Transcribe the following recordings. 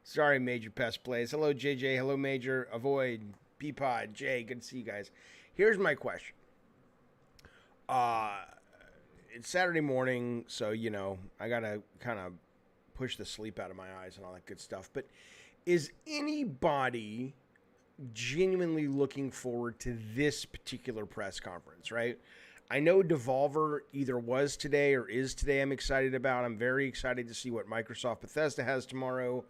Sorry, Major Pest Plays. Hello, JJ. Hello, Major. Avoid. Peapod. Jay, good to see you guys. Here's my question. It's Saturday morning, so, you know, I got to kind of push the sleep out of my eyes and all that good stuff. But is anybody genuinely looking forward to this particular press conference, right? I know Devolver either was today or is today. I'm excited about. I'm very excited to see what Microsoft Bethesda has tomorrow.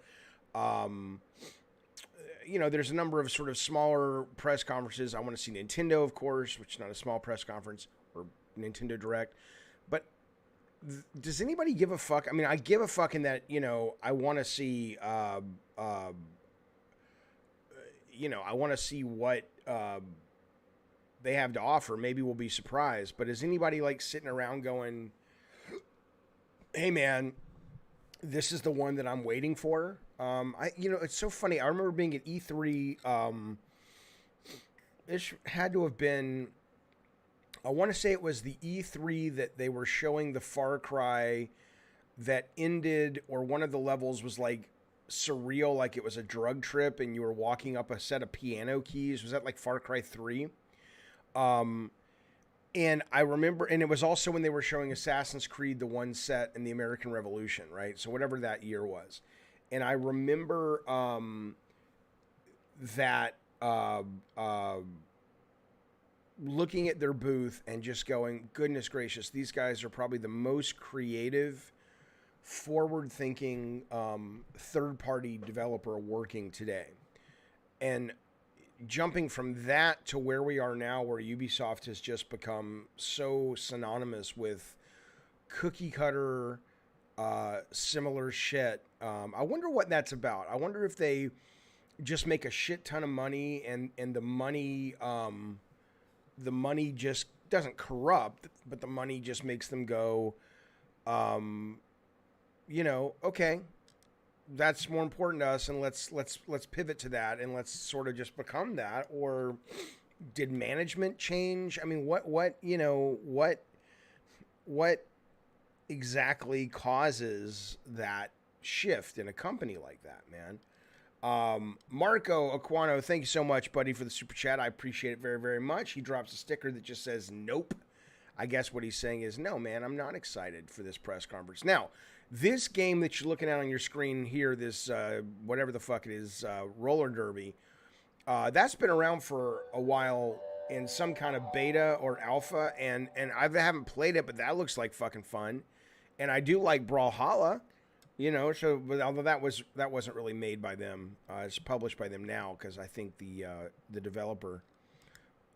You know, there's a number of sort of smaller press conferences. I want to see Nintendo, of course, which is not a small press conference, or Nintendo Direct. But does anybody give a fuck? I mean, I give a fuck in that, you know, I want to see, you know, I want to see what they have to offer. Maybe we'll be surprised. But is anybody like sitting around going, hey, man, this is the one that I'm waiting for? You know, it's so funny. I remember being at E3. It had to have been, I want to say it was the E3 that they were showing the Far Cry that ended, or one of the levels was like surreal, like it was a drug trip and you were walking up a set of piano keys. Was that like Far Cry 3? And I remember, and it was also when they were showing Assassin's Creed, the one set in the American Revolution, right? So whatever that year was. And I remember that looking at their booth and just going, goodness gracious, these guys are probably the most creative, forward-thinking third-party developer working today. And jumping from that to where we are now, where Ubisoft has just become so synonymous with cookie-cutter, similar shit. I wonder what that's about. I wonder if they just make a shit ton of money and the money just doesn't corrupt, but the money just makes them go, you know, okay, that's more important to us, and let's pivot to that, and let's sort of just become that. Or did management change? I mean, what exactly causes that shift in a company like that, man? Marco Aquano, thank you so much, buddy, for the super chat. I appreciate it very, very much. He drops a sticker that just says nope. I guess what he's saying is, no, man, I'm not excited for this press conference. Now, this game that you're looking at on your screen here, this whatever the fuck it is, roller derby, that's been around for a while in some kind of beta or alpha, and I haven't played it, but that looks like fucking fun. And I do like Brawlhalla, you know. So, but although that wasn't really made by them, it's published by them now, because I think the developer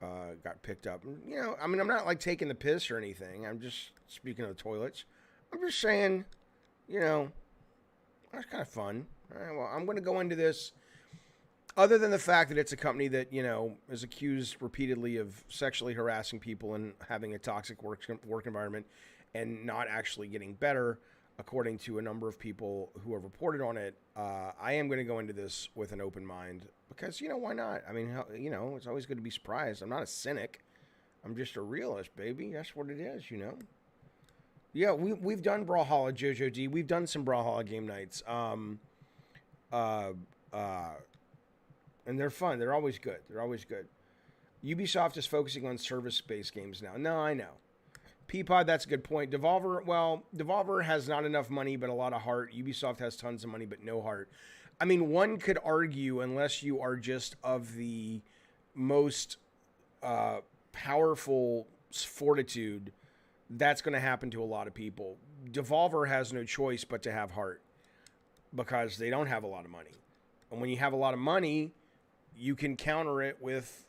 got picked up. You know, I mean, I'm not like taking the piss or anything. I'm just speaking of the toilets. I'm just saying, you know, that's kind of fun. All right, well, I'm going to go into this. Other than the fact that it's a company that, you know, is accused repeatedly of sexually harassing people and having a toxic work environment and not actually getting better, according to a number of people who have reported on it, I am going to go into this with an open mind because, you know, why not? I mean, you know, it's always good to be surprised. I'm not a cynic. I'm just a realist, baby. That's what it is, you know? Yeah, we've done Brawlhalla, Jojo D. We've done some Brawlhalla game nights. And they're fun. They're always good. They're always good. Ubisoft is focusing on service-based games now. No, I know. Peapod, that's a good point. Devolver has not enough money, but a lot of heart. Ubisoft has tons of money, but no heart. I mean, one could argue, unless you are just of the most powerful fortitude, that's going to happen to a lot of people. Devolver has no choice but to have heart because they don't have a lot of money. And when you have a lot of money, you can counter it with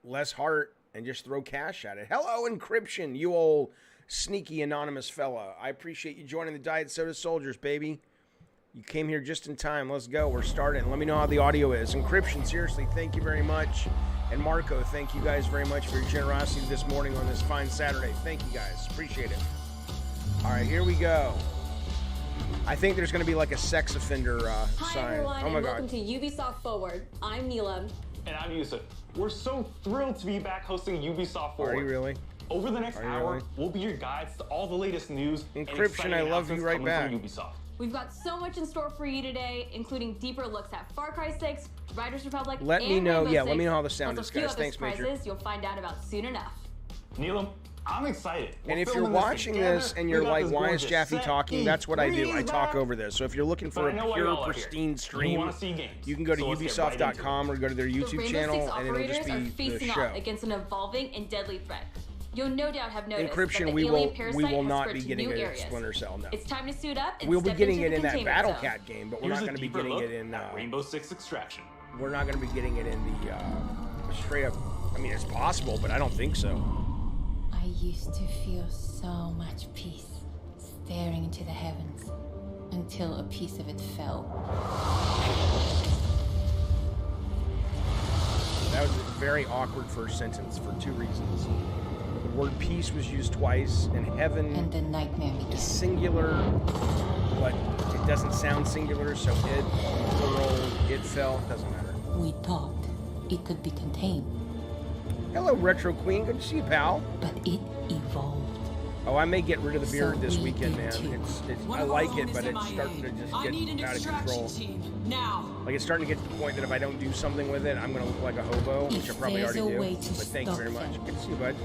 less heart and just throw cash at it. Hello, Encryption, you old sneaky anonymous fella. I appreciate you joining the Diet Soda Soldiers, baby. You came here just in time. Let's go. We're starting. Let me know how the audio is. Encryption, seriously, thank you very much. And Marco, thank you guys very much for your generosity this morning on this fine Saturday. Thank you guys. Appreciate it. All right, here we go. I think there's going to be like a sex offender Hi, sign. everyone, Oh my and God. welcome to Ubisoft Forward. I'm Neela. And I'm Yusuf. We're so thrilled to be back hosting Ubisoft Forward. Are you really? Over the next hour, really? we'll be your guides to all the latest news Encryption, and exciting I love you announcements right coming back. from Ubisoft. We've got so much in store for you today, including deeper looks at Far Cry 6, Riders Republic, Let and me know. Rainbow Yeah, Six, let me know how the sound plus is, a few guys. other Thanks, Major. surprises you'll find out about soon enough. Neelam, I'm excited. And We're if you're filming this watching together. this and We you're got like, this why is gorgeous Jaffe set. talking? That's what I do. I Freeze talk back. over this. So if you're looking But for I know a why pure, y'all are pristine here. stream, You wanna see games. you can go to So let's get right into it. Ubisoft.com or go to their The YouTube Rainbow channel, Six and it'll just operators are be the facing show. off against an evolving and deadly threat. You'll no doubt have noticed Encryption, that the we alien will parasite has not spread be to getting new it at areas. Splinter Cell. No, It's time to suit up and we'll be step getting into it the in that containment Battle zone. Cat game, but we're Here's not a going to be deeper getting look it in. at Rainbow Six Extraction. We're not going to be getting it in the straight up. I mean, it's possible, but I don't think so. I used to feel so much peace staring into the heavens until a piece of it fell. That was a very awkward first sentence for two reasons. The word peace was used twice, and heaven And the nightmare is began. singular, but it doesn't sound singular, so it, plural, it fell, doesn't matter. We thought it could be contained, Hello, Retro Queen, good to see you, pal. but it evolved. Oh, I may get rid of the beard So this we weekend, did man. too. It's One I of our like own it, is but it's MIA. starting to just I need an get out of extraction control. team now. Like, it's starting to get to the point that if I don't do something with it, I'm going to look like a hobo, which I If probably there's already a do. way to But thank you stop very much. them. Good to see you, bud.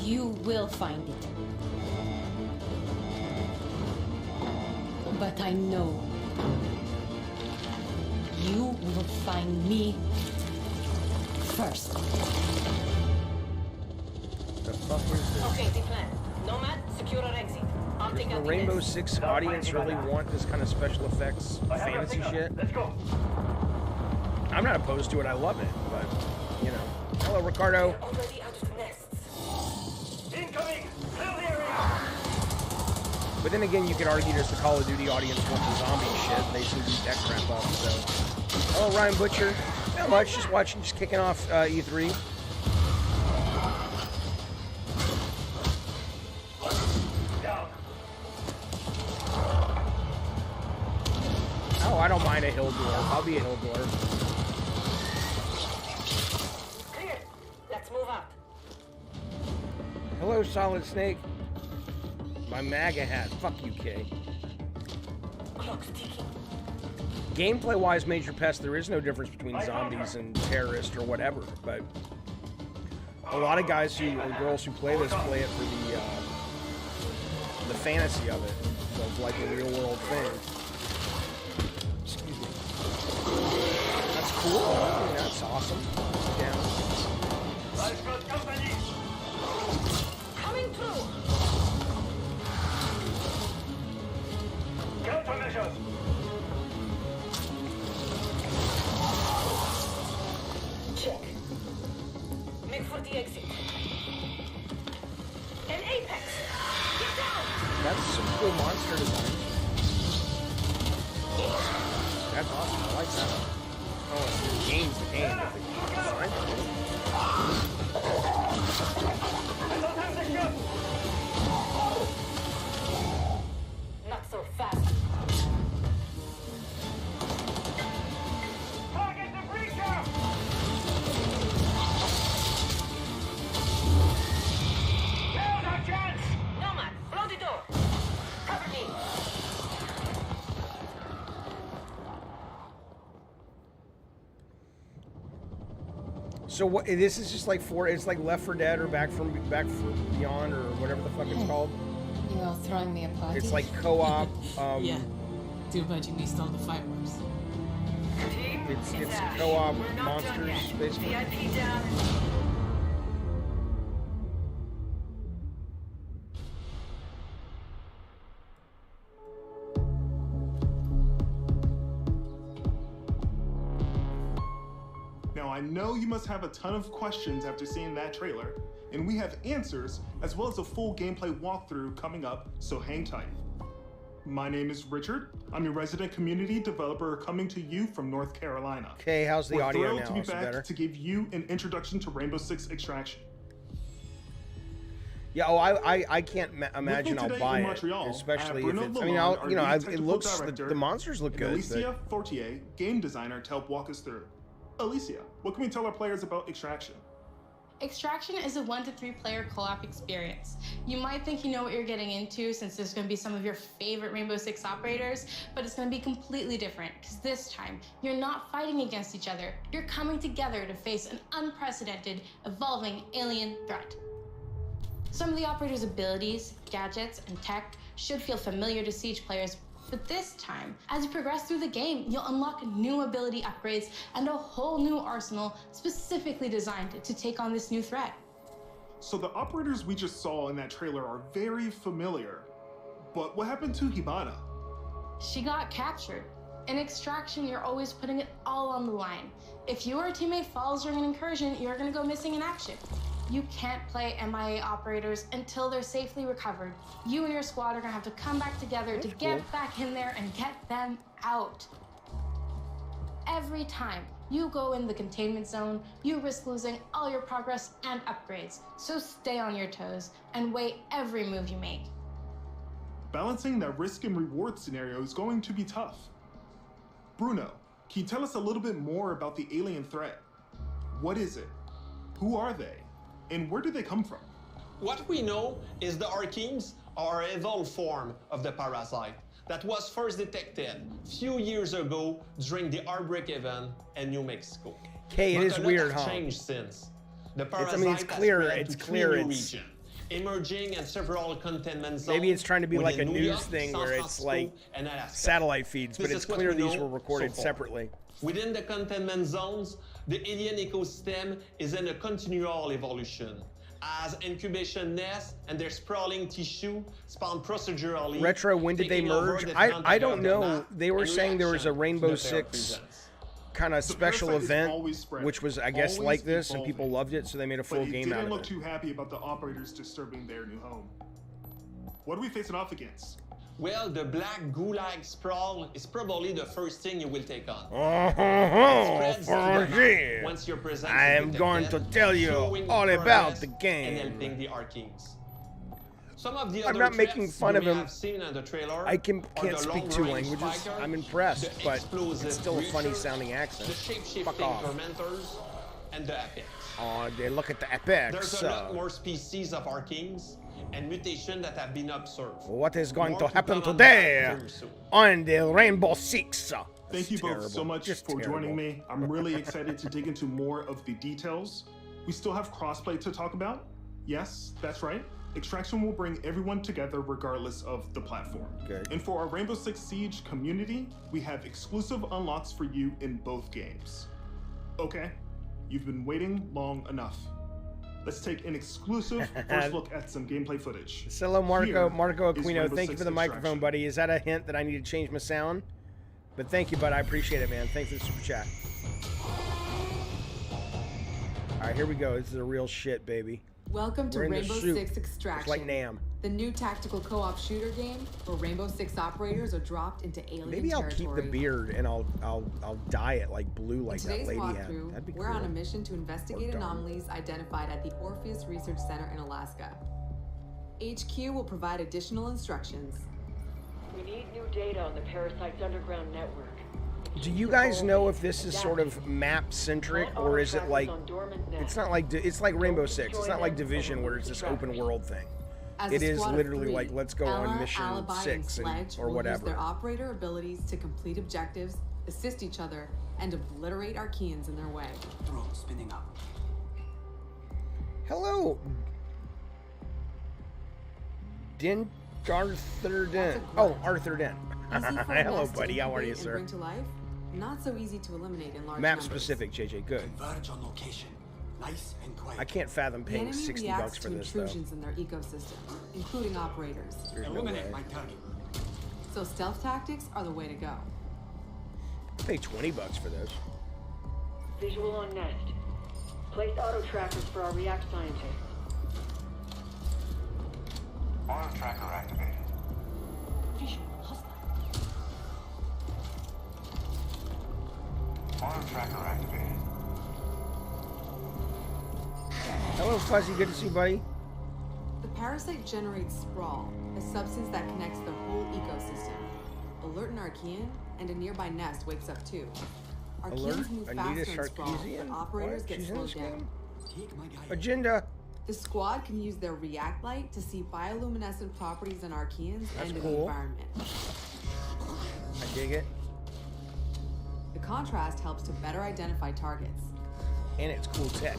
You will find it. But I know you will find me first. The fuck is this? Okay, the plan. Nomad, secure our exit. I'll Does take the out the Rainbow meds. Six audience really want this kind of special effects fantasy shit? Let's go. I'm not opposed to it. I love it, but you know. Hello, Ricardo. Already out of nests. Incoming! Clear the area! But then again, you could argue there's the Call of Duty audience want the zombie shit. They seem to beat that crap up. So, hello, Ryan Butcher. Not much. Just watching, just kicking off E3. Down. Oh, I don't mind a hill dwarf. I'll be a hill dwarf. Clear. Let's move out. Hello, Solid Snake. My MAGA hat. Fuck you, Kay. Clock's ticking. Gameplay-wise, Major Pest, there is no difference between zombies and terrorists or whatever. But a lot of guys who or girls who play this play it for the fantasy of it, of like a real-world thing. Excuse me. That's cool. I mean, that's awesome. Yeah. I've got company! Coming through. Countermeasures! Check. Make for the exit. An apex. Get down. That's some cool monster design. That's awesome. I like that. Oh, it's the game's the game, but the design's cool. I don't have the gun! Not so fast. Target the breacher! Now's our chance! Nomad, blow the door. Cover me. So what? This is just like it's like Left 4 Dead or Back for Beyond or whatever the fuck it's called. You all throwing me a party? It's like co-op. Yeah. Too bad you missed all the fireworks. Team, It's Ash. co-op We're not done monsters, yet. basically. VIP down. Now, I know you must have a ton of questions after seeing that trailer, and we have answers as well as a full gameplay walkthrough coming up, so hang tight. My name is Richard. I'm your resident community developer coming to you from North Carolina. Okay, how's the We're audio thrilled now? to be Is it back better? to give you an introduction to Rainbow Six Extraction. Yeah. Oh, I can't imagine I'll today buy in it, Montreal, especially I have if Bruno it's. I mean, Lalonde, I'll, you know, our lead it technical looks director, the monsters look and good. Alicia Fortier, game designer, to help walk us through. Alicia, what can we tell our players about Extraction? Extraction is a 1 to 3 player co-op experience. You might think you know what you're getting into since there's going to be some of your favorite Rainbow Six operators, but it's going to be completely different because this time you're not fighting against each other. You're coming together to face an unprecedented, evolving alien threat. Some of the operator's abilities, gadgets, and tech should feel familiar to Siege players, but this time, as you progress through the game, you'll unlock new ability upgrades and a whole new arsenal specifically designed to take on this new threat. So the operators we just saw in that trailer are very familiar. But what happened to Hibana? She got captured. In Extraction, you're always putting it all on the line. If your teammate falls during an incursion, you're gonna go missing in action. You can't play MIA operators until they're safely recovered. You and your squad are gonna have to come back together to get back in there and get them out. Every time you go in the containment zone, you risk losing all your progress and upgrades. So stay on your toes and weigh every move you make. Balancing that risk and reward scenario is going to be tough. Bruno, can you tell us a little bit more about the alien threat? What is it? Who are they? And where do they come from? What we know is the Archeans are an evolved form of the parasite that was first detected few years ago during the outbreak event in New Mexico. Okay, it is weird, huh? Changed since. The I mean, parasite it's has clear. spread It's to clear. three new It's regions, emerging in several containment zones. maybe it's trying to be like a within New news York, thing San where it's Francisco, like and Alaska. satellite feeds, but This it's is what clear we these know were recorded so far. separately. Within the containment zones, the alien ecosystem is in a continual evolution, as incubation nests and their sprawling tissue spawn procedurally. Retro, when did they taking over merge? the I content don't of the know. map They were in saying there was a reaction Rainbow to the their Six presence. kind of The special parasite is event, always spreading, which was, I guess, always like this, and evolving. people loved it, so they made a full But it game didn't out of look it. too happy about the operators disturbing their new home. What are we facing off against? Well, the black goo-like sprawl is probably the first thing you will take on. Oh, Spreads to the map for once your presence I is am going to detected, tell you showing all about progress the and game. helping the Archeans. Some of the I'm other not making threats fun you of may him. have seen in the trailer I can't are the speak two long-range languages. fighters, I'm impressed, the but explosive it's still a funny breachers, sounding accent. the shape-shifting Fuck off. tormentors, and the apex. Oh, they look at the Apex. There's a lot more species of Archeans and mutations that have been observed. What is going More to happen come on that today very soon. on the Rainbow Six? Thank you Terrible. both so much Just for joining terrible. me. I'm really excited to dig into more of the details. We still have crossplay to talk about. Yes, that's right. Extraction will bring everyone together regardless of the platform. Good. And for our Rainbow Six Siege community, we have exclusive unlocks for you in both games. Okay, you've been waiting long enough. Let's take an exclusive first look at some gameplay footage. Hello, Marco Here Marco is Aquino. Rainbow Thank you Six for the microphone, Extraction. buddy. Is that a hint that I need to change my sound? But thank you, bud. I appreciate it, man. Thanks for the super chat. All right, here we go. This is a real shit, baby. Welcome to We're in the Rainbow soup. Six Extraction. It's like Nam. The new tactical co-op shooter game where Rainbow Six operators are dropped into alien Maybe I'll territory. keep the beard and I'll dye it like blue like In that today's lady had. walkthrough, That'd be we're cool. on a mission to investigate Or dumb. anomalies identified at the Orpheus Research Center in Alaska. HQ will provide additional instructions. We need new data on the parasite's underground network. Do you guys know if this is sort of map centric or is it like it's not like it's like Rainbow Six. It's not like Division where it's this open world thing. As It a is squad of literally 3, like let's go on Ella, mission Alibi, 6 and and, Sledge or will use their whatever. operator abilities to complete objectives, assist each other, and obliterate Archeans in their way. Drone spinning up. Hello, Den Arthur Den. Oh, Arthur Den. Easy for a Hello, nest to buddy. How are incubate you, and sir? bring to life? Not so easy to eliminate in large Map numbers. specific, JJ. Good. Converge on location. Nice and quiet. I can't fathom The paying enemy $60 reacts for to this though. intrusions in their ecosystem, including operators. There's no Eliminate way. my target. So stealth tactics are the way to go. I'll pay $20 for this. Visual on nest. Place auto trackers for our React scientists. Auto tracker activated. Auto tracker activated. Hello, Fuzzy. Good to see you, buddy. The parasite generates sprawl, a substance that connects their whole ecosystem. Alert an Archean, and a nearby nest wakes up too. Alert Archeans move Anita faster in sprawl, Sarkeesian? but operators What? get She's in slowed this down. game? Take my guy. Agenda. The squad can use their react light to see bioluminescent properties in Archeans That's and in cool. the environment. I dig it. The contrast helps to better identify targets. And it's cool tech.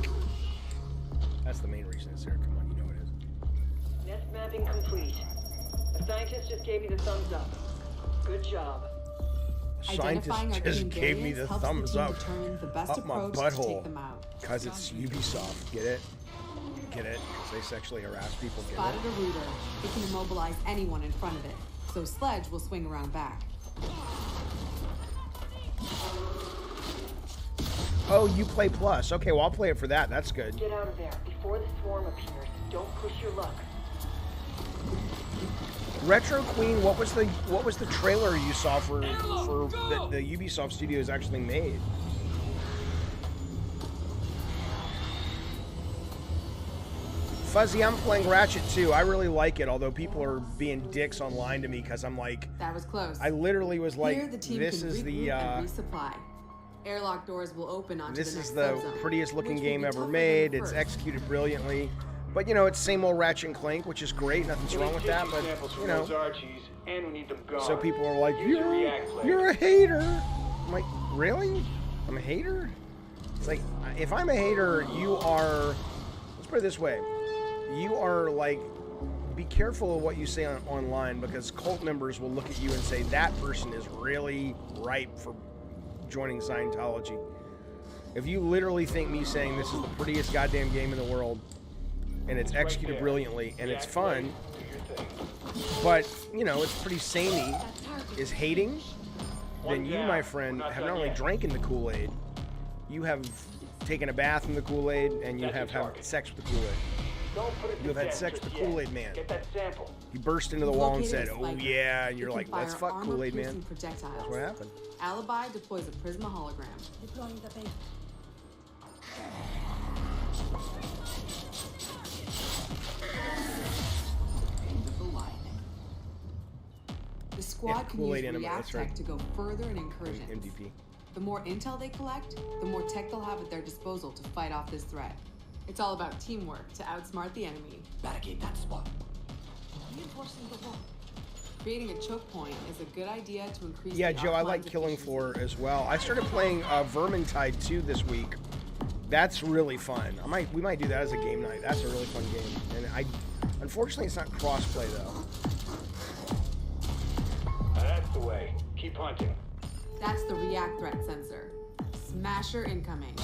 That's the main reason it's there. Come on, you know it is. Nest mapping complete. The scientist just gave me the thumbs up. Good job. Identifying Scientist just Archean gave me variants the helps thumbs the team up. determine the best Up my approach to butthole. take them out. Because it's Ubisoft. Get it? Get it? Because they sexually harass people. Get Spotted it? a rooter. It can immobilize anyone in front of it, so Sledge will swing around back. Oh, you play Plus. Okay, well, I'll play it for that. That's good. Get out of there before the swarm appears. Don't push your luck. Retro Queen, what was the trailer you saw for the Ubisoft Studios actually made? Fuzzy, I'm playing Ratchet 2. I really like it, although people are being dicks online to me because I'm like, That was close. I literally was like, Here, the team this can is the regroup and resupply. Airlock doors will open onto this the is next the subzone, prettiest looking which will game be ever tougher than made. the It's first. executed brilliantly, but you know, it's same old Ratchet and Clank, which is great. Nothing's wrong with that, but you know, and we need them gone. so people are like, Use your react play. you're a hater. I'm like, really? I'm a hater? It's like, if I'm a hater, you are, let's put it this way, you are like, be careful of what you say online, because cult members will look at you and say, that person is really ripe for joining Scientology. If you literally think me saying this is the prettiest goddamn game in the world, and it's executed brilliantly, and it's fun, but, you know, it's pretty samey, is hating, then you, my friend, have not only drank in the Kool-Aid, you have taken a bath in the Kool-Aid, and you have had sex with the Kool-Aid. You have had sex with the Kool-Aid man. Get that sample. He burst into the wall and Located said, a oh spiker. yeah, and It you're can like, let's fire fuck Kool-Aid man. armor-piercing projectiles. That's what happened. Alibi deploys a Prisma hologram. Deploying the bait. End of the line. The squad can Kool-Aid use enema, react that's tech right. to go further in incursions. MVP. The more intel they collect, the more tech they'll have at their disposal to fight off this threat. It's all about teamwork to outsmart the enemy. Barricade that spot. Reinforcing the wall. Creating a choke point is a good idea to increase Yeah, the Joe, I offline like Killing efficiency. Floor as well. I started playing Vermintide 2 this week. That's really fun. We might do that as a game night. That's a really fun game. And unfortunately, it's not cross-play though. That's the way. Keep hunting. That's the react threat sensor. Smasher incoming.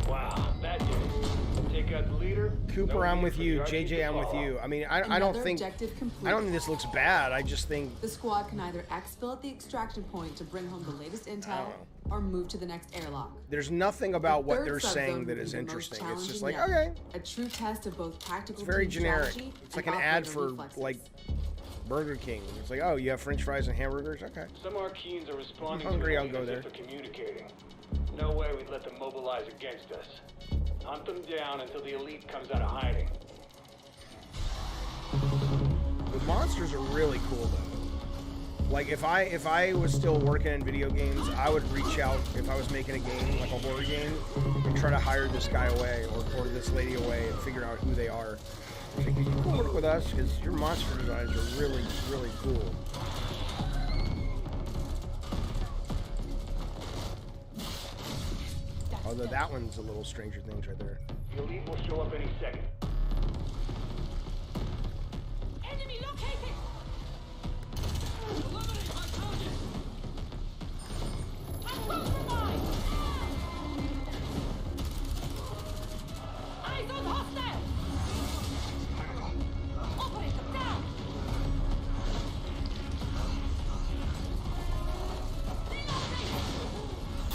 Wow, that did it. Take out the leader. Cooper, No I'm need with for you. the RP JJ, to I'm with follow. you. I mean, I don't Another think objective complete. I don't think this looks bad. I just think The squad can either exfil at the extraction point to bring home the latest intel, know. or move to the next airlock. there's nothing about The what third they're subzone saying will that be is the most interesting. It's just like, challenging okay, yet. A true test of both tactical it's very team generic. strategy It's like and an ad operator for reflexes. like Burger King. It's like, oh, you have French fries and hamburgers? Okay. Some Archeans are responding I'm hungry, to I'll it go as there. if they're communicating. No way we'd let them mobilize against us. Hunt them down until the elite comes out of hiding. The monsters are really cool though. Like if I was still working in video games, I would reach out if I was making a game, like a horror game, and try to hire this guy away or this lady away and figure out who they are. I think you can work with us because your monster designs are really, really cool. Although that one's a little Stranger Things right there. The elite will show up any second. Enemy located! Eliminate my target! I'm compromised! Eyes on hostile! Operator down!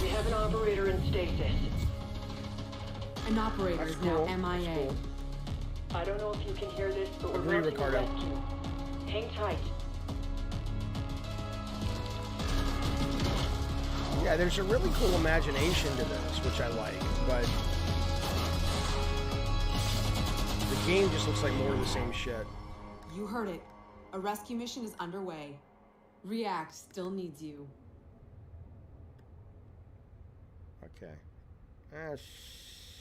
We have an operator in stasis. An operator That's is cool. now That's MIA. cool. I don't know if you can hear this, but we're Agree, mounting a Ricardo. rescue. Hang tight. Yeah, there's a really cool imagination to this, which I like, but game just looks like more of the same shit. You heard it. A rescue mission is underway. React still needs you. Okay.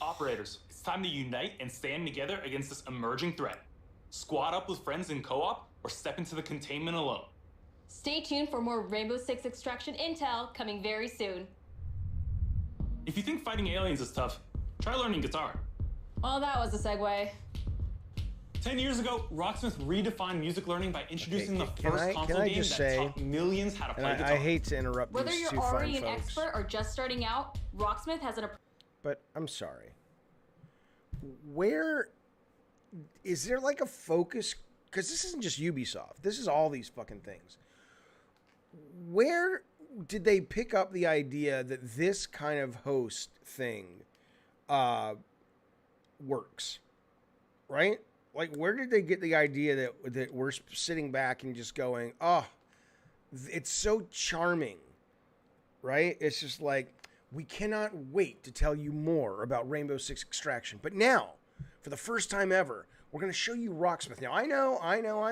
Operators, it's time to unite and stand together against this emerging threat. Squad up with friends in co-op or step into the containment alone. Stay tuned for more Rainbow Six Extraction intel coming very soon. If you think fighting aliens is tough, try learning guitar. Well, that was a segue. 10 years ago, Rocksmith redefined music learning by introducing the can first I console game just that say, taught millions how to play and guitar. I hate to interrupt Whether these you're two already fine an folks, expert or just starting out, Rocksmith has an but I'm sorry. Where is there like a focus? Because this isn't just Ubisoft. This is all these fucking things. Where did they pick up the idea that this kind of host thing works? Right? Like, where did they get the idea that we're sitting back and just going, oh, it's so charming, right? It's just like, we cannot wait to tell you more about Rainbow Six Extraction. But now, for the first time ever, we're going to show you Rocksmith. Now, I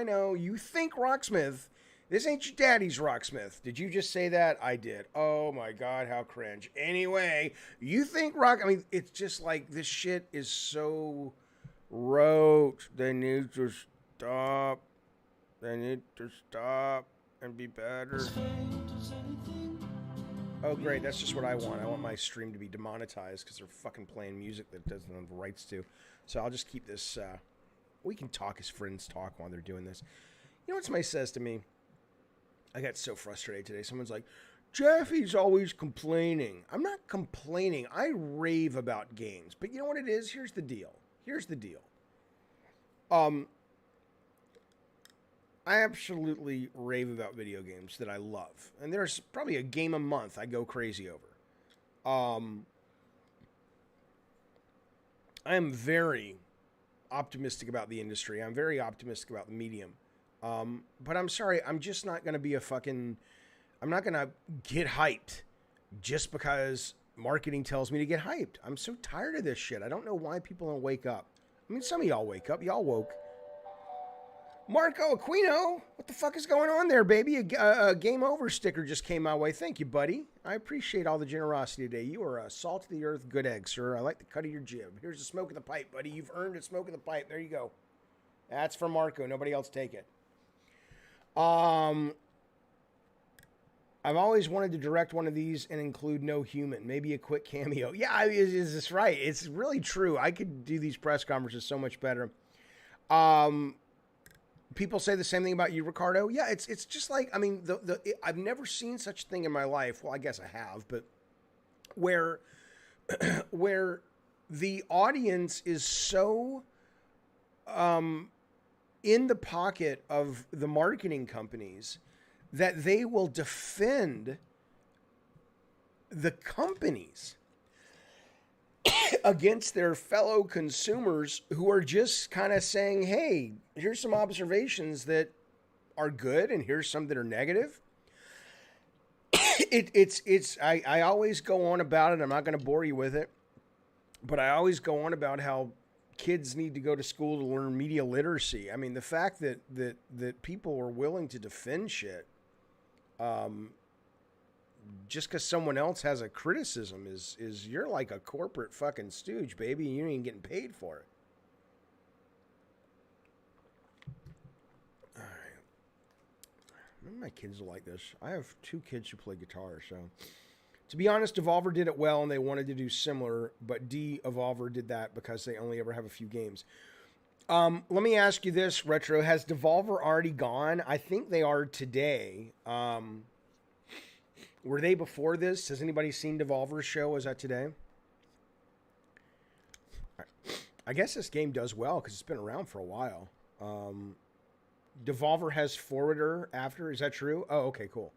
know. You think Rocksmith. This ain't your daddy's Rocksmith. Did you just say that? I did. Oh, my God, how cringe. Anyway, you think I mean, it's just like this shit is so rote. They need to stop. They need to stop and be better. Oh, great. That's just what I want. I want my stream to be demonetized because they're fucking playing music that doesn't have the rights to. So I'll just keep this. We can talk as friends talk while they're doing this. You know what somebody says to me? I got so frustrated today. Someone's like, Jaffe's always complaining. I'm not complaining. I rave about games. But you know what it is? Here's the deal. I absolutely rave about video games that I love. And there's probably a game a month I go crazy over. I am very optimistic about the industry. I'm very optimistic about the medium. But I'm sorry, I'm just not going to be I'm not going to get hyped just because marketing tells me to get hyped. I'm so tired of this shit. I don't know why people don't wake up. I mean, some of y'all wake up. Y'all woke. Marco Aquino, what the fuck is going on there, baby? A game over sticker just came my way. Thank you, buddy. I appreciate all the generosity today. You are a salt of the earth good egg, sir. I like the cut of your jib. Here's the smoke of the pipe, buddy. You've earned a smoke of the pipe. There you go. That's for Marco. Nobody else take it. I've always wanted to direct one of these and include no human. Maybe a quick cameo. Yeah, is this right? It's really true. I could do these press conferences so much better. People say the same thing about you, Ricardo. Yeah, it's just like, I mean, I've never seen such a thing in my life. Well, I guess I have, but where the audience is so in the pocket of the marketing companies that they will defend the companies against their fellow consumers who are just kind of saying, hey, here's some observations that are good and here's some that are negative. I always go on about it. I'm not going to bore you with it, but I always go on about how kids need to go to school to learn media literacy. I mean, the fact that people are willing to defend shit just because someone else has a criticism is you're like a corporate fucking stooge, baby, and you ain't getting paid for it. All right. None of my kids are like this. I have 2 kids who play guitar, so. To be honest, Devolver did it well, and they wanted to do similar, but Devolver did that because they only ever have a few games. Let me ask you this, Retro. Has Devolver already gone? I think they are today. Were they before this? Has anybody seen Devolver's show? Was that today? I guess this game does well because it's been around for a while. Devolver has Forwarder after. Is that true? Oh, okay, cool.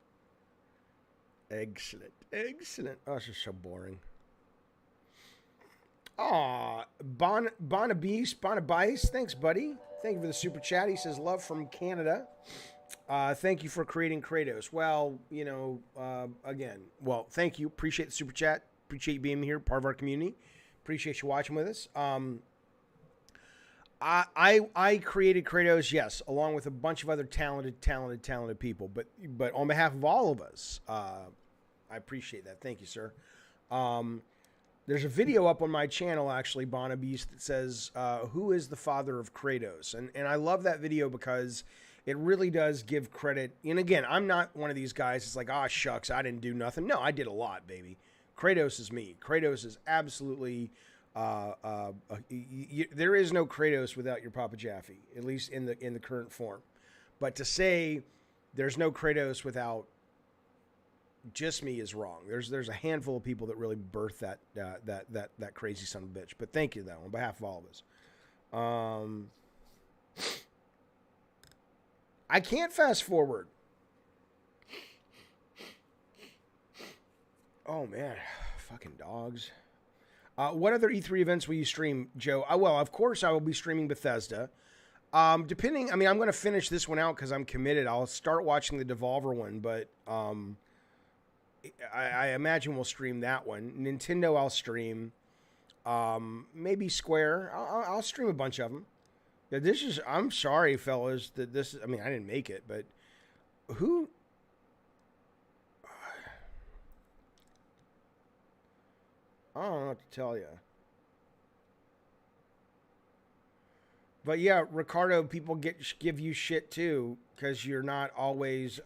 Excellent. Oh, it's just so boring. Aw, Bonabice. Thanks, buddy. Thank you for the super chat. He says, love from Canada. Thank you for creating Kratos. Well, you know, again, well, thank you. Appreciate the super chat. Appreciate you being here, part of our community. Appreciate you watching with us. I created Kratos, yes, along with a bunch of other talented people. But on behalf of all of us, I appreciate that. Thank you, sir. There's a video up on my channel, actually, Bonabeast, that says, who is the father of Kratos? And I love that video because it really does give credit. And again, I'm not one of these guys that's like, oh, shucks, I didn't do nothing. No, I did a lot, baby. Kratos is me. Kratos is absolutely... there is no Kratos without your Papa Jaffe, at least in the current form. But to say there's no Kratos without just me is wrong. There's a handful of people that really birthed that crazy son of a bitch. But thank you, though, on behalf of all of us. I can't fast forward. Oh man, fucking dogs. What other E3 events will you stream, Joe? Well, of course I will be streaming Bethesda. Depending, I mean, I'm going to finish this one out because I'm committed. I'll start watching the Devolver one, but I imagine we'll stream that one. Nintendo I'll stream. Maybe Square. I'll stream a bunch of them. Yeah, this is, I'm sorry, fellas, that this, I mean, I didn't make it, but who... I don't know what to tell you. But yeah, Ricardo, people give you shit too because you're not always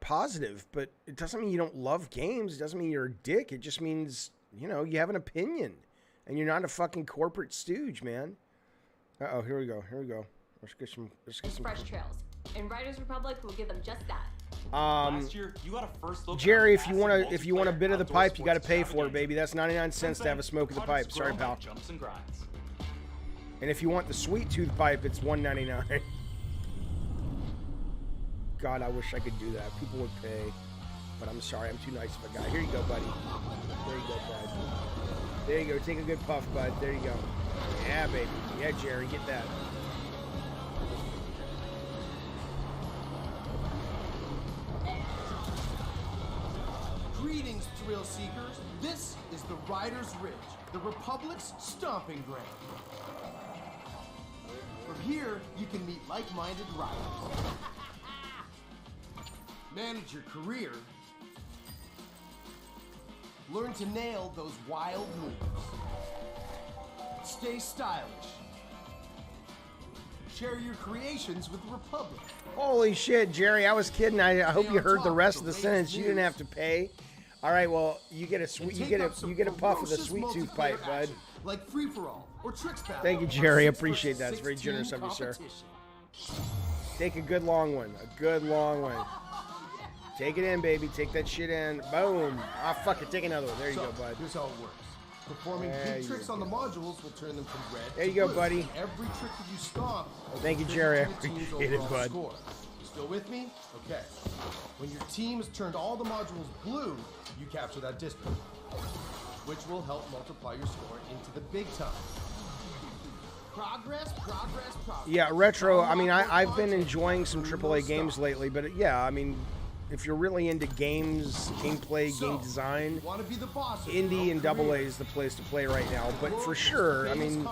positive. But it doesn't mean you don't love games. It doesn't mean you're a dick. It just means, you know, you have an opinion and you're not a fucking corporate stooge, man. Uh-oh, here we go. Let's get some fresh trails. And Riders Republic will give them just that. Last year, you got a first look Jerry, if you want a bit of the pipe, you got to pay for it, baby. That's 99 cents to have a smoke of the pipe. Sorry, pal. And if you want the sweet tooth pipe, it's $1.99. God, I wish I could do that. People would pay, but I'm sorry, I'm too nice of a guy. Here you go, buddy. There you go, bud. There you go. Take a good puff, bud. There you go. Yeah, baby. Yeah, Jerry, get that. Greetings, thrill seekers. This is the Riders Ridge, the Republic's stomping ground. From here, you can meet like-minded riders, manage your career, learn to nail those wild moves, stay stylish, share your creations with the Republic. Holy shit, Jerry! I was kidding. I hope you heard the rest of the sentence. You didn't have to pay. All right, well, you get a sweet, you get a puff of the sweet tooth pipe, bud. Like free for all or tricks battle. Thank you, Jerry. I appreciate that. It's very generous of you, sir. Take a good long one. A good long one. Take it in, baby. Take that shit in. Boom. Ah, fuck it. Take another one. There you go, bud. Here's how it works. Performing big tricks on the modules will turn them from red There you go, buddy. Every trick that you stomp. Thank you, Jerry. I appreciate it, bud. Score. Still with me? Okay. When your team has turned all the modules blue, you capture that district, which will help multiply your score into the big time. Progress. Yeah, retro. I mean, I've been enjoying some AAA games lately, but yeah, I mean, if you're really into games, gameplay, game design, indie and AA is the place to play right now. But for sure, I mean,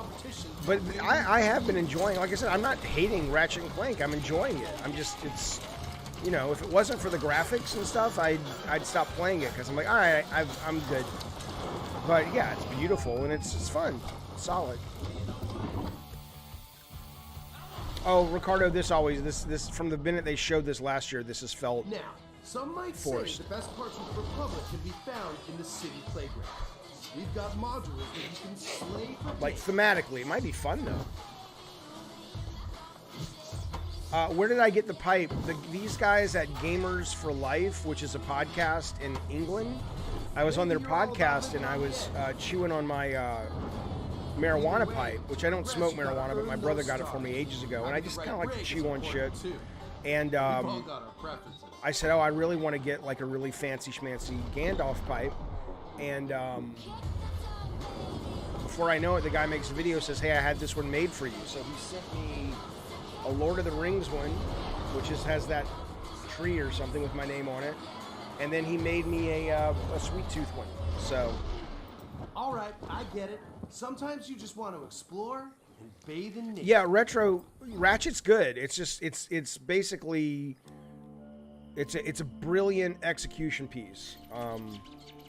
but I have been enjoying. Like I said, I'm not hating Ratchet and Clank. I'm enjoying it. I'm just, it's, you know, if it wasn't for the graphics and stuff, I'd stop playing it because I'm like, all right, I'm good. But yeah, it's beautiful and it's fun, it's solid. Oh, Ricardo, this from the minute they showed this last year, this has felt now. Some might forced. say the best parts of the Republic can be found in the city playground. We've got modules that you can slay for like thematically. It might be fun though. Where did I get the pipe? These guys at Gamers for Life, which is a podcast in England. I was on their podcast and I was chewing on my marijuana pipe, which I don't smoke marijuana, but my brother got it for me ages ago, and I just kind of like to chew on shit. And I said, oh, I really want to get like a really fancy schmancy Gandalf pipe. And before I know it, the guy makes a video, says, hey, I had this one made for you. So he sent me a Lord of the Rings one, which has that tree or something with my name on it. And then he made me a sweet tooth one. So All right, I get it. Sometimes you just want to explore and bathe in nature. Yeah, retro Ratchet's good. It's just it's basically it's a brilliant execution piece.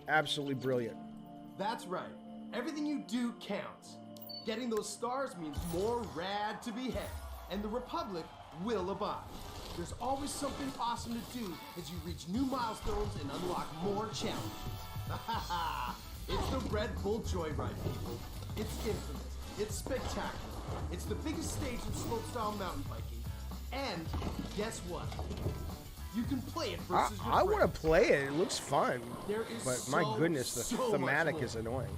Absolutely brilliant. That's right. Everything you do counts. Getting those stars means more rad to be had, and the Republic will abide. There's always something awesome to do as you reach new milestones and unlock more challenges. It's the Red Bull Joyride, people. It's infamous. It's spectacular. It's the biggest stage in slopestyle mountain biking. And guess what? You can play it versus your I want friends. to play it. It looks fun. There is But my goodness, the so thematic much is annoying.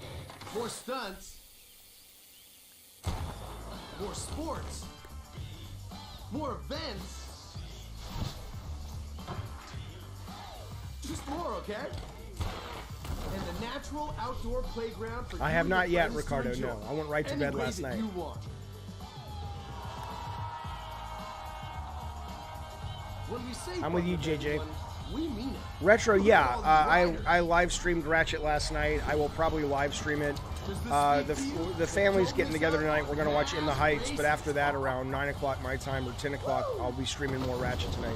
more stunts, more sports, more events. Just more, okay? And the natural outdoor playground for I you have and not your yet, friends to Ricardo. enjoy. No, I went right to Any bed way last that night. you want. When we say I'm with you, fun JJ. everyone, we mean it. Retro, Look yeah. at all these riders. I live streamed Ratchet last night. I will probably live stream it. The family's getting together tonight. We're gonna watch In the Heights, but after that, around 9 o'clock my time or 10 o'clock, I'll be streaming more Ratchet tonight.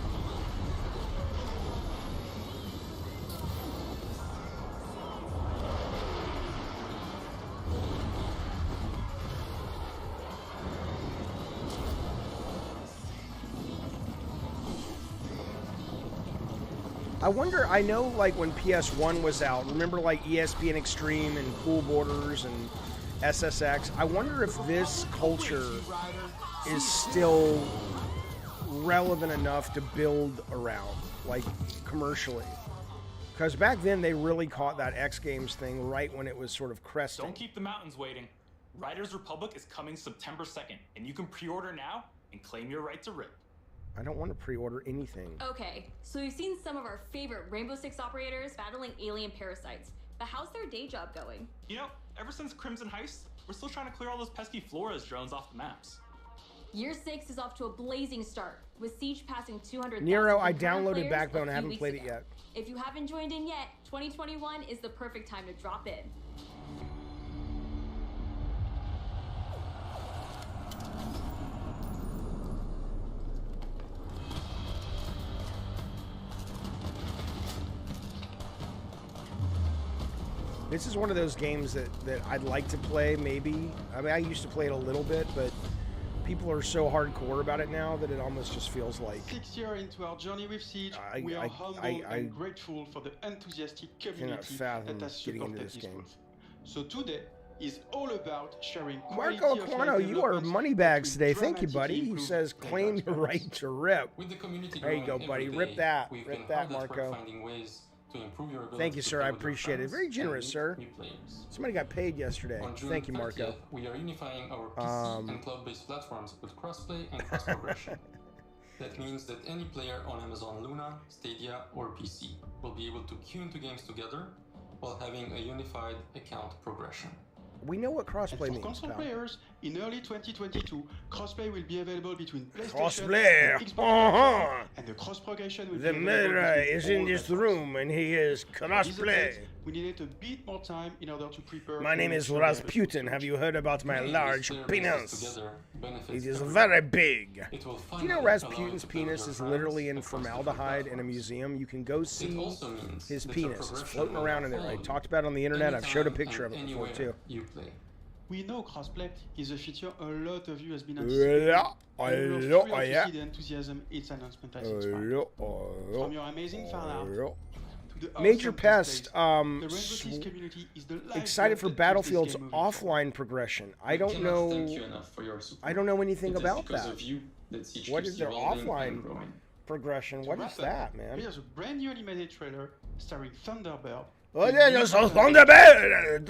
I wonder, I know like when PS1 was out, remember like ESPN Extreme and Cool Borders and SSX? I wonder if this culture is still relevant enough to build around, like commercially. Because back then they really caught that X Games thing right when it was sort of cresting. Don't keep the mountains waiting. Riders Republic is coming September 2nd, and you can pre-order now and claim your right to rip. I don't want to pre-order anything. Okay, so we've seen some of our favorite Rainbow Six operators battling alien parasites, but how's their day job going? You know, ever since Crimson Heist, we're still trying to clear all those pesky Flores drones off the maps. Year 6 is off to a blazing start, with Siege passing 200,000 Nero, I concurrent downloaded players Backbone. a I few haven't weeks played it ago. yet. If you haven't joined in yet, 2021 is the perfect time to drop in. This is one of those games that I'd like to play, maybe. I mean, I used to play it a little bit, but people are so hardcore about it now that it almost just feels like... 6 years into our journey with Siege, we are humble and grateful for the enthusiastic community that has supported this growth. So today is all about sharing quality Marco of Aquano, life you are developments moneybags between today. Thank you, buddy. He dramatically says, improved claim your playground right to rip. With the community There you go, growing buddy. every Rip day, that. we've Rip been that, hard at work Marco. finding ways to improve your ability Thank you, to sir. play I with your appreciate it. friends Very and generous, meet sir. new players. Somebody got paid yesterday. On June Thank you, Marco. 30th, we are unifying our PC and cloud-based platforms with crossplay and cross-progression. That means that any player on Amazon Luna, Stadia, or PC will be able to queue into games together while having a unified account progression. We know what crossplay And for means, console pal. players, in early 2022, crossplay will be available between PlayStation Crossplay. and Xbox Uh-huh. and the cross progression will The be available murderer between is in all this platforms. room and he is These crossplay. updates, we needed a bit more time in order to prepare. My name is Rasputin. Have you heard about my Playing large these player bases penis? together benefits It is everyone. very big. It will Do you finally know allow you Rasputin's to play with penis your is friends literally in across different formaldehyde in a platforms. museum? You can go It see also means his that your penis. It's progression floating will around in there. I follow you talked about it on the internet. I've showed a anytime picture of and it before, anywhere too. you play. We know crossplay is a feeture a lot of you has been Yeah, anticipating. I and we're know, thrilled to yeah. see the enthusiasm its announcement has inspired. From your amazing fan art to the Major awesome Pest, cosplays, the Rainbow Six community is the excited for lifeblood that keeps this Battlefield's game moving forward. offline progression. I We don't cannot thank know. you enough for your support. I don't know anything It is about because that. of you that Siege What keeps is their evolving and offline growing. progression? To What wrap is up, that, man? Here's a brand new animated trailer starring Thunderbird. Oh, yeah, there's a Thunderbird.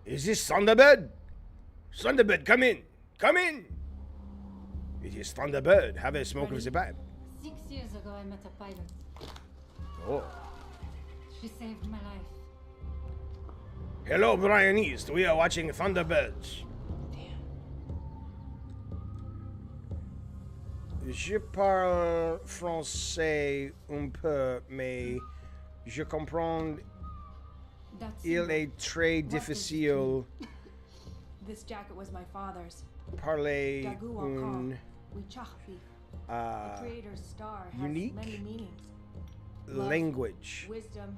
Is this Thunderbird? Thunderbird, come in. Come in. It is Thunderbird. Have a smoke of the pipe. 6 years ago, I met a pilot. Oh. She saved my life. Hello, Brian East. We are watching Thunderbirds. Je parle français un peu, mais je comprends Il est très difficile. This jacket was my father's. Parler un the creator's star has unique many meanings. language. Wisdom,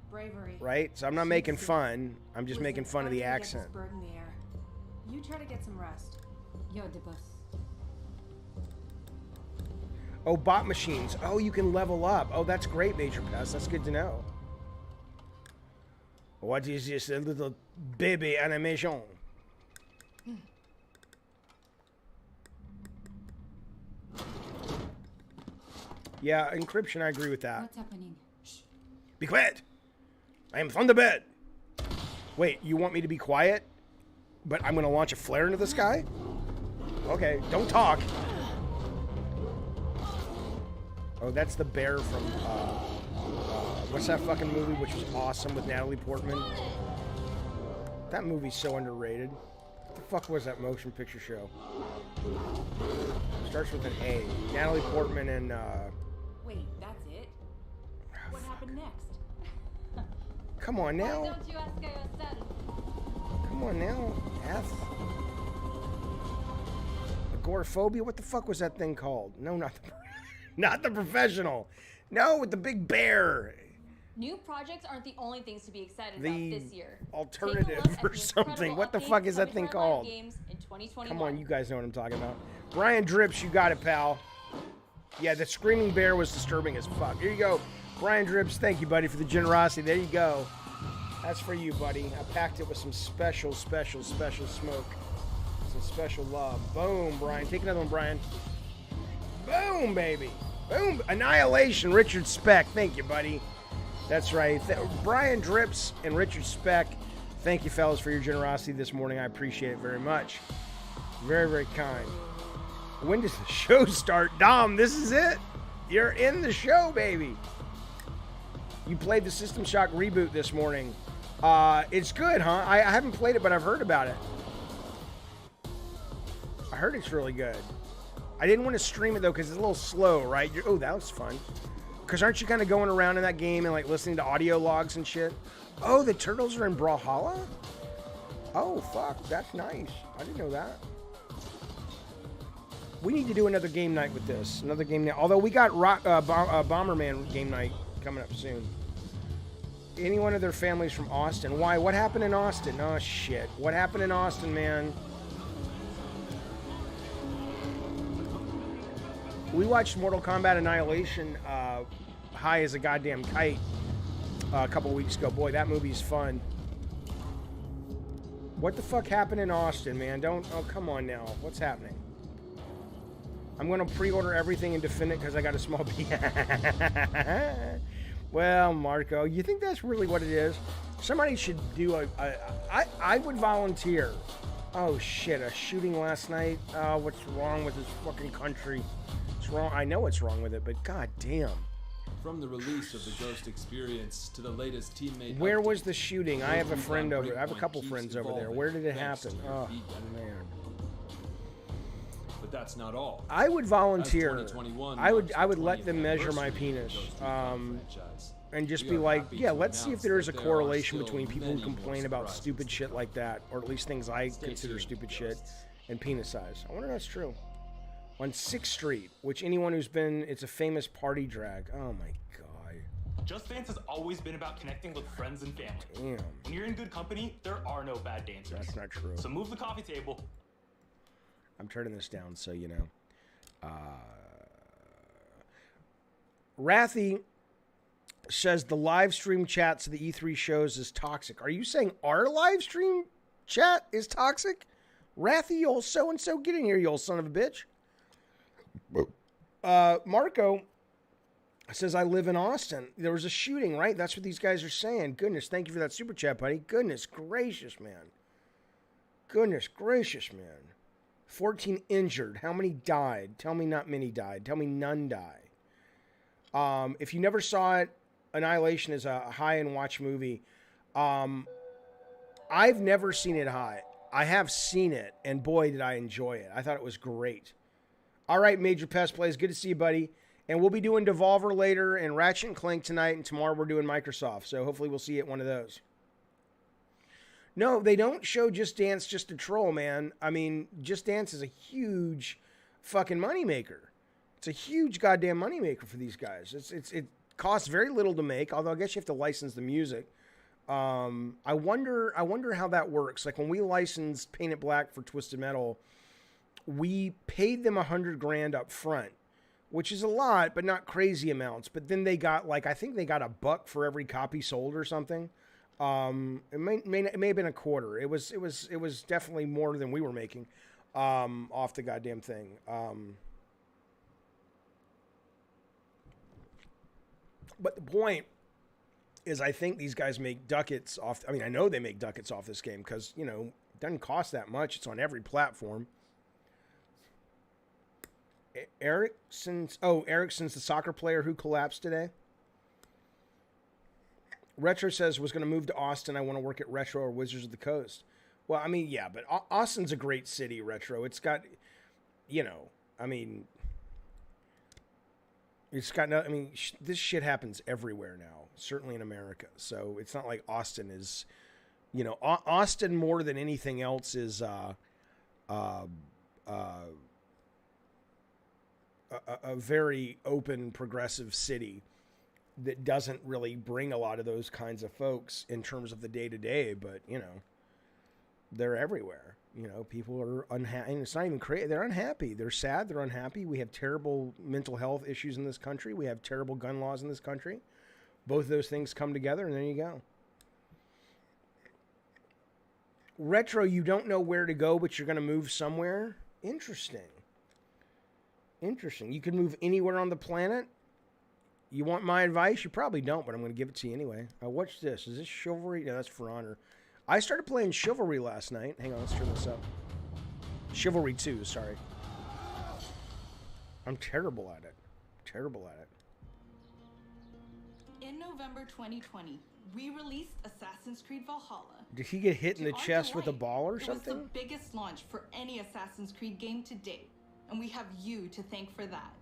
bravery. Right? So I'm not making fun. I'm just making fun of the I'm gonna get accent. this bird in the air. You try to get some rest. You're the boss. Oh, bot machines. Oh, you can level up. Oh, that's great, Major Pest. That's good to know. What is this, a little baby animation? Yeah, encryption, I agree with that. What's happening? Shh. Be quiet. I am Thunderbird. Wait, you want me to be quiet? But I'm going to launch a flare into the sky? Okay, don't talk. Oh, that's the bear from, what's that fucking movie which was awesome with Natalie Portman? That movie's so underrated. What the fuck was that motion picture show? Starts with an A. Natalie Portman and, Wait, that's it? What happened next? Come on now. Why don't you ask her yourself? Come on now. F. Agoraphobia? What the fuck was that thing called? No, not the Professional. No, with the big bear. New projects aren't the only things to be excited The about this year. alternative or something. What the fuck is that thing called? Games in 2021. Come on, you guys know what I'm talking about. Brian Drips, you got it, pal. Yeah, the screaming bear was disturbing as fuck. Here you go. Brian Drips, thank you, buddy, for the generosity. There you go. That's for you, buddy. I packed it with some special smoke. Some special love. Boom, Brian. Take another one, Brian. Boom, baby. Boom. Annihilation, Richard Speck. Thank you, buddy. That's right. Brian Drips and Richard Speck, thank you, fellas, for your generosity this morning. I appreciate it very much. Very, very kind. When does the show start? Dom, this is it. You're in the show, baby. You played the System Shock reboot this morning. It's good, huh? I haven't played it, but I've heard about it. I heard it's really good. I didn't want to stream it, though, because it's a little slow, right? Oh, that was fun. Because aren't you kind of going around in that game and, like, listening to audio logs and shit? Oh, the turtles are in Valhalla? Oh, fuck. That's nice. I didn't know that. We need to do another game night with this. Another game night. Although we got Bomberman game night coming up soon. Any one of their families from Austin. Why? What happened in Austin? Oh, shit. What happened in Austin, man? We watched Mortal Kombat Annihilation high as a goddamn kite a couple weeks ago. Boy, that movie's fun. What the fuck happened in Austin, man? Oh, come on now. What's happening? I'm going to pre-order everything and defend it because I got a small B. Well, Marco, you think that's really what it is? Somebody should do I would volunteer. Oh, shit, a shooting last night? Oh, what's wrong with this fucking country? It's wrong. I know what's wrong with it, but god damn. From the release of the Ghost experience to the latest teammate. Where was the shooting? I have a friend over there. I have a couple friends over there. Where did it happen? Oh, man. But that's not all. I would volunteer. I would let them measure my penis. And just be like, yeah, let's see if there's a correlation between people who complain about stupid shit like that, or at least things I consider stupid shit, and penis size. I wonder if that's true. On 6th Street, which anyone who's been, it's a famous party drag. Oh my god. Just Dance has always been about connecting with friends and family. Damn. When you're in good company, there are no bad dancers. That's not true. So move the coffee table. I'm turning this down so you know. Rathy says the live stream chats of the E3 shows is toxic. Are you saying our live stream chat is toxic? Rathy, you old so-and-so, get in here, you old son of a bitch. Marco says, I live in Austin. There was a shooting, right? That's what these guys are saying. Goodness, thank you for that super chat, buddy. Goodness gracious, man. Goodness gracious, man. 14 injured. How many died? Tell me not many died. Tell me none died. If you never saw it, Annihilation is a high-end watch movie. I've never seen it high. I have seen it, and boy, did I enjoy it. I thought it was great. All right, Major Pest Plays. Good to see you, buddy. And we'll be doing Devolver later and Ratchet and Clank tonight, and tomorrow we're doing Microsoft. So hopefully we'll see you at one of those. No, they don't show Just Dance just to troll, man. I mean, Just Dance is a huge fucking moneymaker. It's a huge goddamn moneymaker for these guys. It costs very little to make, although I guess you have to license the music. I wonder how that works. Like when we licensed Paint It Black for Twisted Metal, we paid them $100,000 up front, which is a lot, but not crazy amounts. But then they got I think they got $1 for every copy sold or something. It may have been a quarter. It was definitely more than we were making off the goddamn thing. But the point is, I think these guys make ducats off. I mean, I know they make ducats off this game because, you know, it doesn't cost that much. It's on every platform. Ericsson's the soccer player who collapsed today. Retro says was going to move to Austin. I want to work at Retro or Wizards of the Coast. Well, I mean, yeah, but Austin's a great city, Retro. It's got, you know, I mean, it's got no, I mean, this shit happens everywhere now, certainly in America. So it's not like Austin is, you know, Austin more than anything else is a very open, progressive city that doesn't really bring a lot of those kinds of folks in terms of the day-to-day, but, you know, they're everywhere. You know, people are unhappy, and it's not even crazy. They're unhappy. They're sad. They're unhappy. We have terrible mental health issues in this country. We have terrible gun laws in this country. Both of those things come together, and there you go. Retro, you don't know where to go, but you're going to move somewhere? Interesting. Interesting. You can move anywhere on the planet? You want my advice? You probably don't, but I'm going to give it to you anyway. What's this? Is this Chivalry? No, that's For Honor. I started playing Chivalry last night. Hang on, let's turn this up. Chivalry 2, sorry. I'm terrible at it. Terrible at it. In November 2020, we released Assassin's Creed Valhalla. Did he get hit in the chest with a ball or something? It was the biggest launch for any Assassin's Creed game to date, and we have you to thank for that.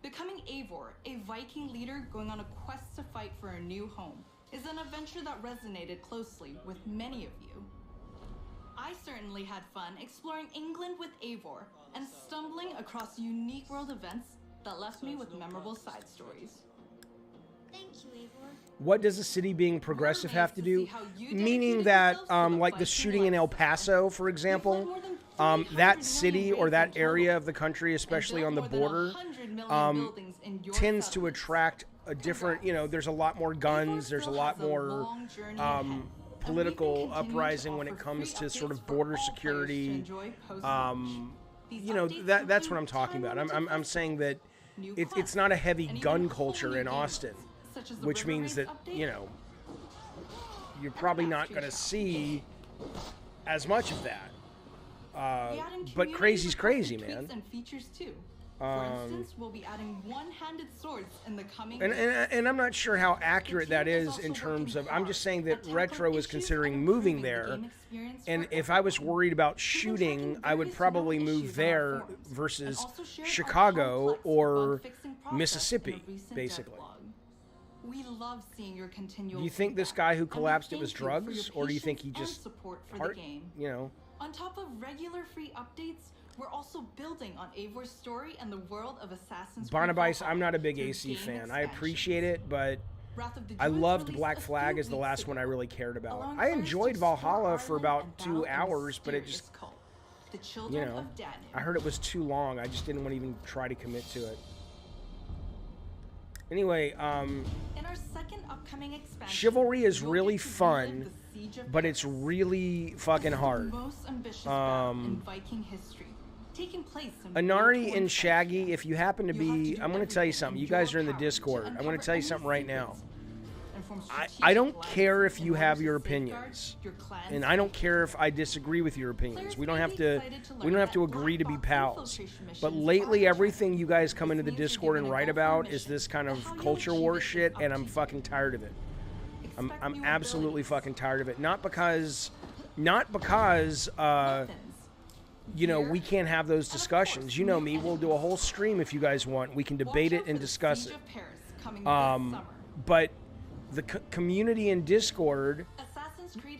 Becoming Eivor, a Viking leader going on a quest to fight for a new home, is an adventure that resonated closely with many of you. I certainly had fun exploring England with Eivor and stumbling across unique world events that left me with memorable side stories. Thank you, Eivor. What does a city being progressive have to do? Meaning that, like the shooting in El Paso, for example, that city or that area of the country, especially on the border, tends to attract a different, you know, there's a lot more guns, there's a lot more political uprising when it comes to sort of border security. You know, that's what I'm talking about. I'm saying that it's not a heavy gun culture in Austin, which means that, you know, you're probably not going to see as much of that. But crazy's crazy, man. For instance, we'll be adding one-handed swords in the coming and I'm not sure how accurate that is in terms of, I'm just saying that Retro is considering moving there, and if I was worried about shooting, I would probably move there versus Chicago or Mississippi, basically. We love seeing your continual. Do you think this guy who collapsed it was drugs, or do you think he just support for the game? You know, on top of regular free updates, we're also building on Eivor's story and the world of Assassin's Creed. Barnabice, I'm not a big AC fan. I appreciate it, but I loved Black Flag as the last one I really cared about. I enjoyed Valhalla for about 2 hours, but it just, you know, I heard it was too long. I just didn't want to even try to commit to it. Anyway, in our second upcoming expansion, Chivalry is really fun, but it's really fucking hard. Most ambitious battle in Viking history. Taking place in Inari and Shaggy, if you happen to be, I'm going to tell you something. You guys are in the Discord. I'm going to tell you something right now. I don't care if you have your opinions, and I don't care if I disagree with your opinions. We don't have to agree to be pals. But lately, everything you guys come into the Discord and write about is this kind of culture war shit, and I'm fucking tired of it. I'm absolutely fucking tired of it. Not because you know, we can't have those discussions. You know me, we'll do a whole stream if you guys want. We can debate it and discuss it. But the community in Discord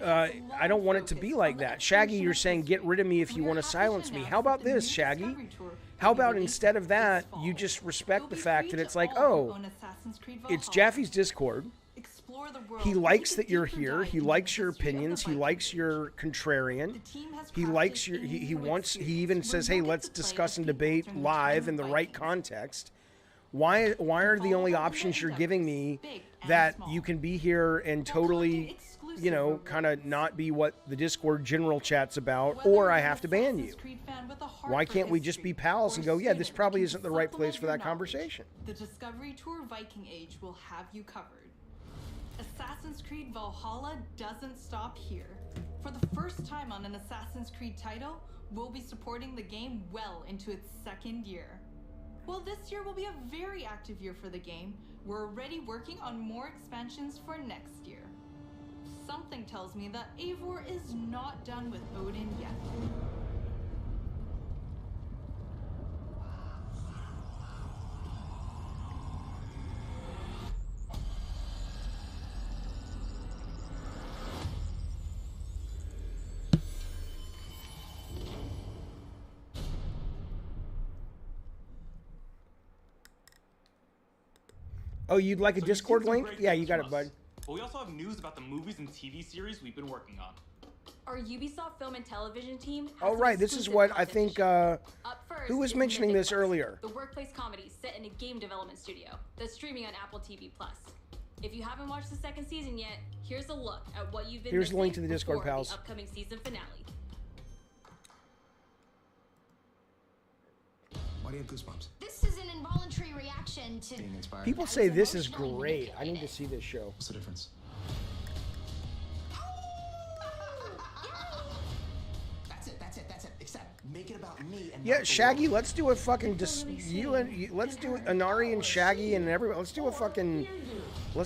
I don't want it to be like that. Shaggy, you're saying get rid of me if you want to silence me. How about this, Shaggy? How about instead of that, you just respect the fact that it's like, oh, it's Jaffe's Discord. He likes that you're here. He likes your opinions. He likes your contrarian. He likes your. He wants. He even says, "Hey, let's discuss and debate live in the right context." Why are the only options you're giving me that you can be here and totally, you know, kind of not be what the Discord general chat's about, or I have to ban you? Why can't we just be pals and go, yeah, this probably isn't the right place for that conversation? The Discovery Tour Viking Age will have you covered. Assassin's Creed Valhalla doesn't stop here. For the first time on an Assassin's Creed title, we'll be supporting the game well into its second year. Well, this year will be a very active year for the game. We're already working on more expansions for next year. Something tells me that Eivor is not done with Odin yet. Oh, you'd like a Discord link? Yeah, you got it, bud. But we also have news about the movies and TV series we've been working on. Our Ubisoft film and television team. Oh, right. This is what I think. Who was mentioning this earlier? The workplace comedy set in a game development studio that's streaming on Apple TV+. If you haven't watched the second season yet, here's a look at what you've been Here's the missing link to the Discord, before pals. the upcoming season finale. Why do you have goosebumps? This is an involuntary reaction to Being inspired. People say this is great. I need to see this show. What's the difference? That's it. Except make it about me and Yeah, Shaggy, let's do a fucking let's do Inari and Shaggy and everybody. Let's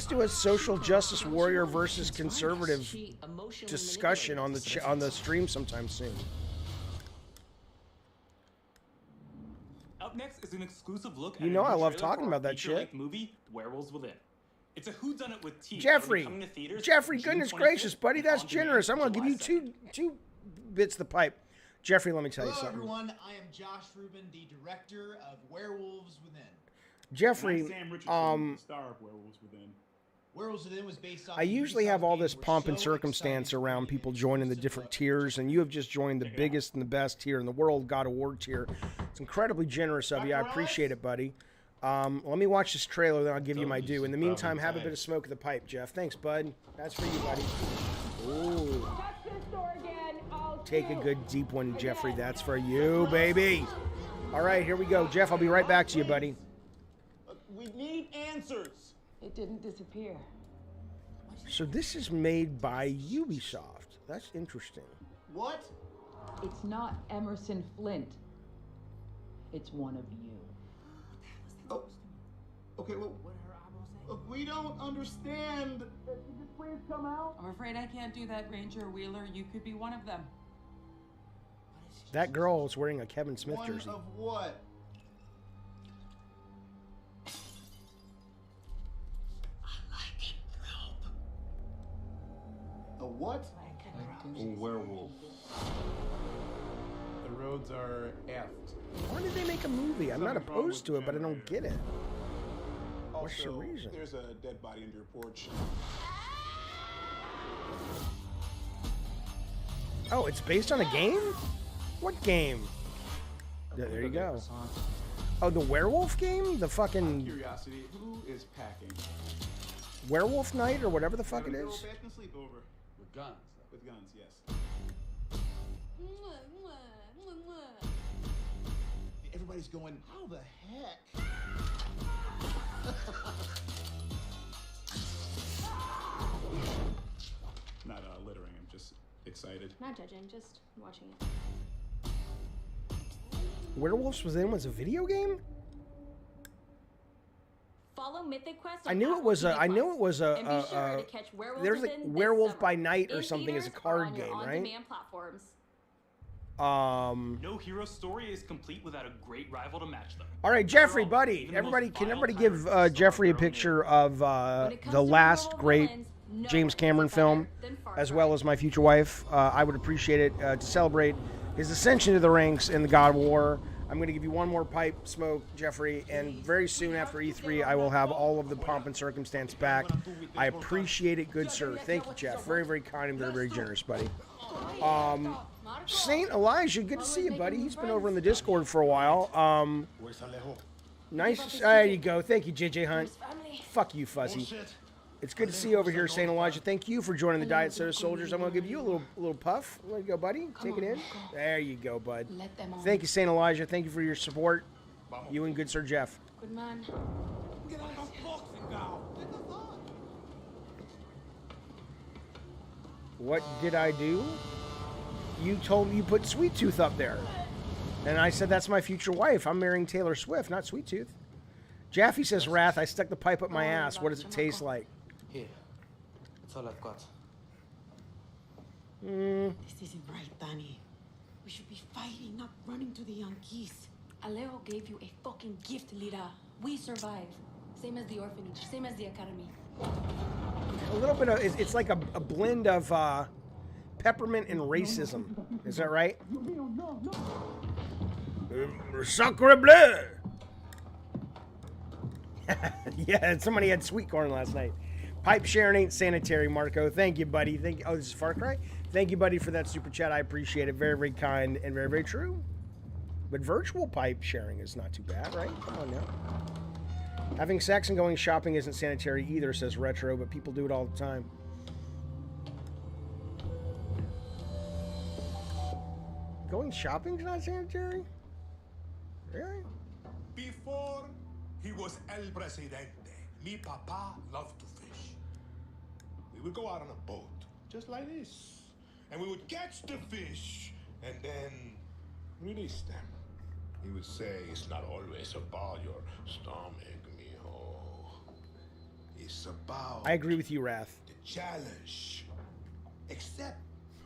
do a social justice warrior versus conservative discussion on the stream sometime soon. Up next is an exclusive look at You know a new I love trailer talking for our about that feature-length shit. movie, Werewolves Within. It's a whodunit with teeth. Jeffrey, coming to theaters Jeffrey, June goodness 25th gracious, buddy, and that's on demand generous. I'm gonna give July you 2nd. two bits of the pipe. Jeffrey, let me tell you Hello, something. everyone. I am Josh Rubin, the director of Werewolves Within. Jeffrey, And I'm Sam Richardson, the star of Werewolves Within. Werewolves Within was based off I the usually Ubisoft have all game this we're pomp and so circumstance excited around people joining the different tiers, and you have just joined the biggest and the best tier in the world, God of War tier. It's incredibly generous of you. I appreciate it, buddy. Let me watch this trailer, then I'll give you my due. In the meantime, have a bit of smoke of the pipe, Jeff. Thanks, bud. That's for you, buddy. Ooh. Take a good deep one, Jeffrey. That's for you, baby. All right, here we go. Jeff, I'll be right back to you, buddy. We need answers. It didn't disappear. So this is made by Ubisoft. That's interesting. What? It's not Emerson Flint. It's one of you. Oh. Okay, well, look, we don't understand. Could you please come out? I'm afraid I can't do that, Ranger Wheeler. You could be one of them. That girl is wearing a Kevin Smith jersey. One of what? A what? A werewolf. The roads are effed. Why did they make a movie? I'm not opposed to it, but I don't get it. What's the Also, reason? there's a dead body under your porch. Oh, it's based on a game? What game? There you go. Oh, the werewolf game? The fucking Curiosity, who is packing? Werewolf Night or whatever the fuck it is? Back and sleep over. With guns. With guns, yes. Everybody's going, how the heck? Not littering, I'm just excited. Not judging, just watching it. Werewolves Within was a video game? Follow Mythic Quest. I knew it was a. I knew it was And be sure to catch Werewolves there's like Within this Werewolf summer by Night or in something as a theaters or card on your game, right? on-demand platforms. No hero story is complete without a great rival to match them. All right, Jeffrey, buddy. Everybody, can everybody give Jeffrey a picture of the last great James Cameron film, as well as my future wife. I would appreciate it to celebrate his ascension to the ranks in the God of War. I'm going to give you one more pipe smoke, Jeffrey, and very soon after E3, I will have all of the pomp and circumstance back. I appreciate it, good sir. Thank you, Jeff. Very, very kind and very, very generous, buddy. Saint Elijah, good to see you, buddy. He's been over in the Discord for a while. Nice. There you go. Thank you, JJ Hunt. Fuck you, Fuzzy. It's good to see you over here, Saint Elijah. Thank you for joining the Diet Soda Soldiers. I'm going to give you a little puff. There you go, buddy. Take it in. There you go, bud. Thank you, Saint Elijah. Thank you for your support. You and good Sir Jeff. Good man. What did I do? You told me you put Sweet Tooth up there. And I said, that's my future wife. I'm marrying Taylor Swift, not Sweet Tooth. Jaffe says, Wrath, I stuck the pipe up my ass. What does it taste like? Here. That's all I've got. This isn't right, Danny. We should be fighting, not running to the Yankees. Alejo gave you a fucking gift, Lira. We survived. Same as the orphanage, same as the academy. A little bit of, it's like a blend of peppermint and racism. Is that right? Sacre bleu! Yeah, somebody had sweet corn last night. Pipe sharing ain't sanitary, Marco. Thank you, buddy. Thank you. Oh, this is Far Cry? Thank you, buddy, for that super chat. I appreciate it. Very, very kind and very, very true. But virtual pipe sharing is not too bad, right? Come on now. Having sex and going shopping isn't sanitary either, says Retro, but people do it all the time. Going shopping's not sanitary? Really? Before he was El Presidente, mi papa loved to fish. We would go out on a boat, just like this, and we would catch the fish and then release them. He would say, it's not always about your stomach, mijo. It's about... I agree with you, Wrath. The challenge. Except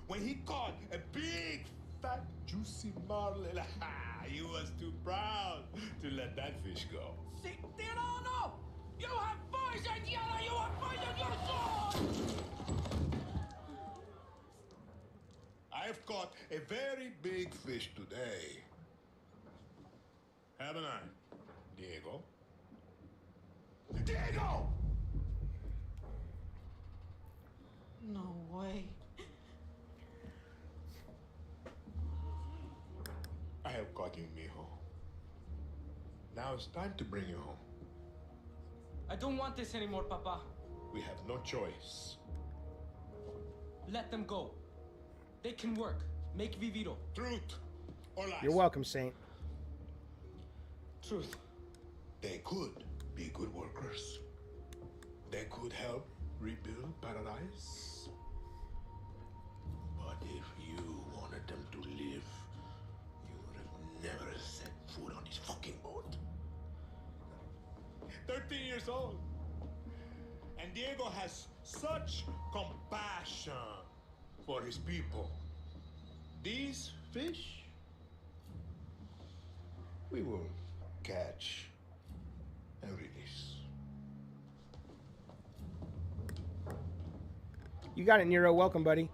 when he caught a big, fat, juicy marlin, he was too proud to let that fish go. Tirano! You have poison, Yara! You have poisoned your soul! I've caught a very big fish today. Haven't I, Diego? Diego! No way. I have caught you, mijo. Now it's time to bring you home. I don't want this anymore, Papa. We have no choice. Let them go. They can work. Make Viviro. Truth or lies? You're welcome, Saint. Truth. They could be good workers. They could help rebuild paradise. But if you wanted them to live, you would have never set foot on this fucking boat. 13 years old. And Diego has such compassion for his people. These fish, we will catch and release. You got it, Nero. Welcome, buddy.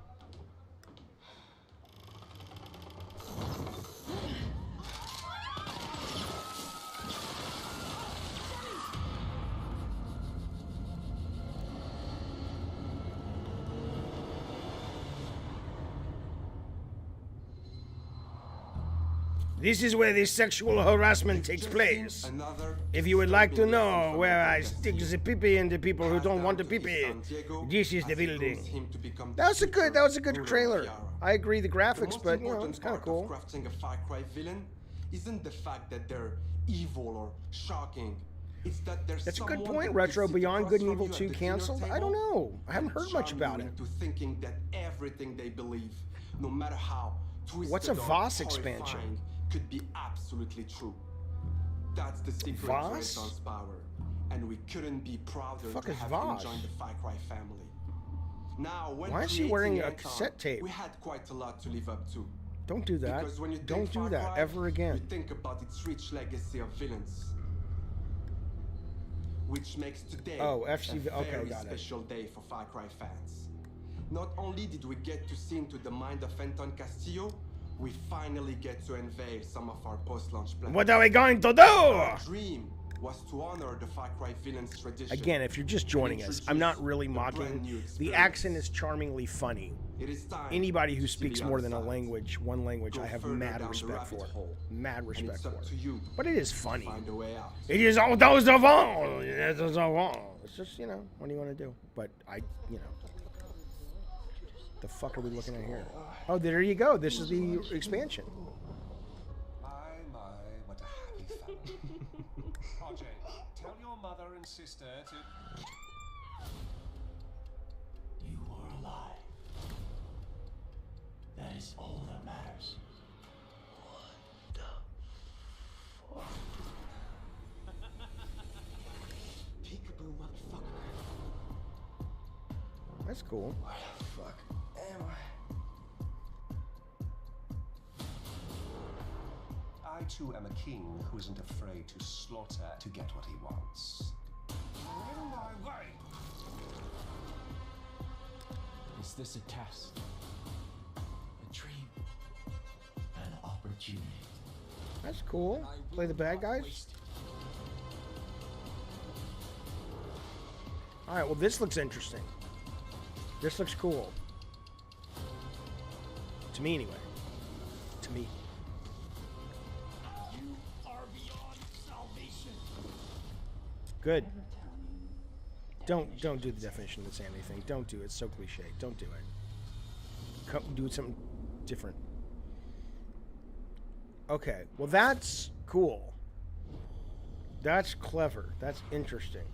This is where the sexual harassment takes place. If you would like to know where I stick the pee-pee into people who don't want the pee-pee, this is the building. That was a good trailer. I agree, the graphics, but you know, it's kind of cool. Crafting a Far Cry villain isn't the fact that they're evil or shocking. It's that there's That's a good point, Retro. Beyond Good and Evil 2 canceled? I don't know. I haven't heard much about it. To thinking that everything they believe, no matter how twisted What's a or Voss expansion? horrifying, could be absolutely true. That's the secret to Voss? Renaissance power, and we couldn't be prouder The fuck to is have Voss? him join the Far Cry family. Now, when Why is he creating wearing a Anthem, cassette tape? We had quite a lot to live up to. Don't do that. Because when you Don't think do Far that Cry, ever again. You think about its rich legacy of villains. which makes today a very special day for Far Cry fans. Not only did we get to see into the mind of Anton Castillo, we finally get to unveil some of our post-launch plans. What are we going to do? Our dream was to honor the Far Cry villain's tradition. Again, if you're just joining us, I'm not really mocking. The accent is charmingly funny. Anybody who speaks more than one language, I have mad respect for. Mad respect for. But it is funny. It is all those of all. It's just, you know, what do you want to do? But the fuck are we looking at here? Oh, there you go. This is the expansion. My, what a happy family. RJ, tell your mother and sister to... You are alive. That is all that matters. What the fuck? Peekaboo, motherfucker. That's cool. Where the fuck am I? I too am a king who isn't afraid to slaughter to get what he wants. On my way! Is this a test? A dream? An opportunity? That's cool. Play the bad guys. Alright, well this looks interesting. This looks cool. To me anyway. To me. You are beyond salvation. Good. Don't do the definition of the insanity thing. Don't do it. It's so cliche. Don't do it. Come do something different. Okay. Well, that's cool. That's clever. That's interesting.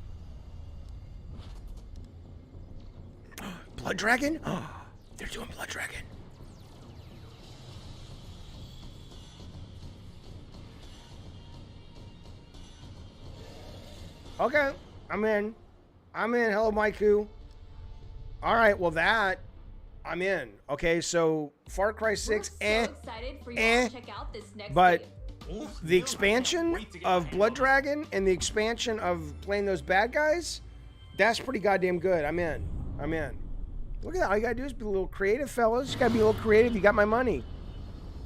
Blood Dragon? They're doing Blood Dragon. Okay, I'm in. Hello, Maiku. All right, well I'm in. Okay, so Far Cry 6, excited for you to check out this next but game. the expansion of Blood Dragon and the expansion of playing those bad guys, that's pretty goddamn good. I'm in. Look at that. All you gotta do is be a little creative, fellas. You gotta be a little creative. You got my money.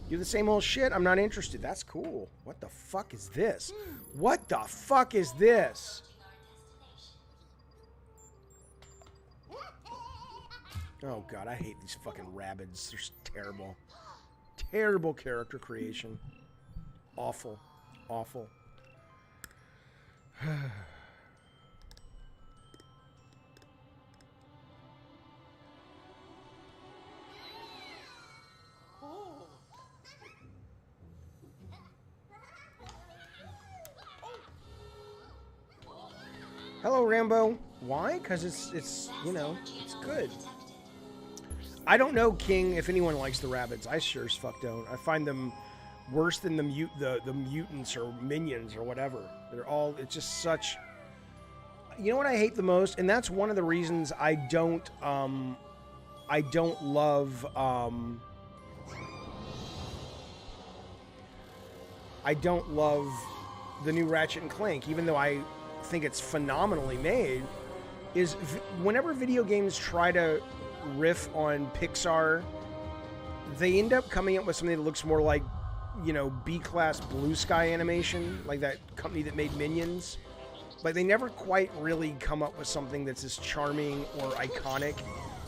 Do the same old shit. I'm not interested. That's cool. What the fuck is this? What the fuck is this? Oh god, I hate these fucking Rabbids. They're just terrible. Terrible character creation. Awful. Awful. Hello, Rambo. Why? Because it's you know, it's good. I don't know, King, if anyone likes the Rabbids. I sure as fuck don't. I find them worse than the mutants or minions or whatever. They're all, it's just such... You know what I hate the most? And that's one of the reasons I don't love... I don't love the new Ratchet and Clank, even though I think it's phenomenally made, is whenever video games try to riff on Pixar, they end up coming up with something that looks more like, you know, B-class Blue Sky Animation, like that company that made Minions. But they never quite really come up with something that's as charming or iconic.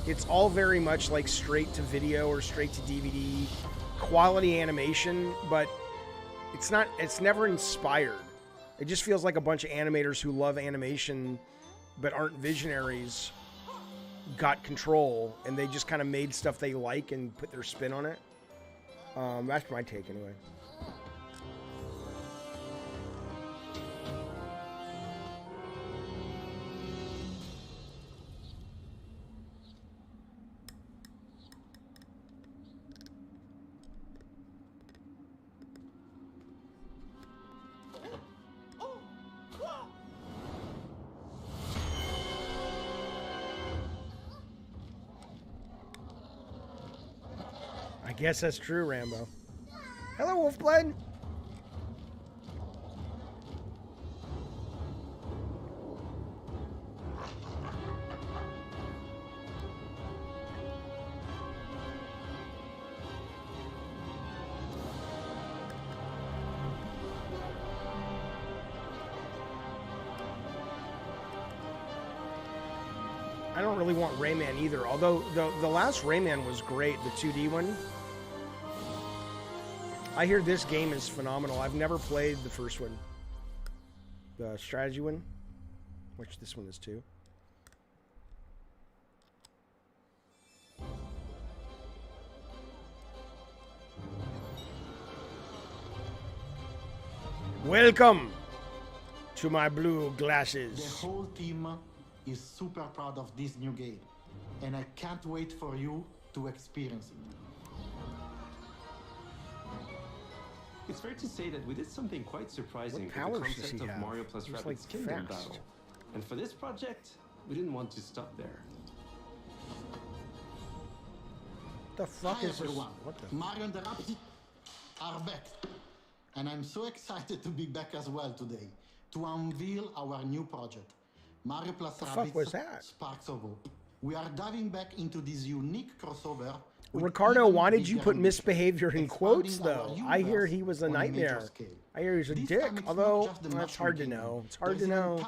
It's all very much like straight to video or straight to DVD quality animation, but it's never inspired. It just feels like a bunch of animators who love animation but aren't visionaries got control, and they just kind of made stuff they like and put their spin on it. That's my take anyway. I guess that's true, Rambo. Hello, Wolfblood. really want Rayman either. Although the last Rayman was great, the 2D one. I hear this game is phenomenal. I've never played the first one. The strategy one, which this one is too. Welcome to my blue glasses. The whole team is super proud of this new game, and I can't wait for you to experience it. It's fair to say that we did something quite surprising with the concept of Mario plus Rabbids Kingdom Battle. And for this project, we didn't want to stop there. The fuck Hi is this? everyone. What the? Mario and the Rabbids are back. And I'm so excited to be back as well today to unveil our new project, Mario plus Rabbids Sparks of Hope. We are diving back into this unique crossover. Ricardo, why did you put misbehavior in quotes, though? I hear he was a nightmare. I hear he's a dick, although that's hard to know. It's hard to know.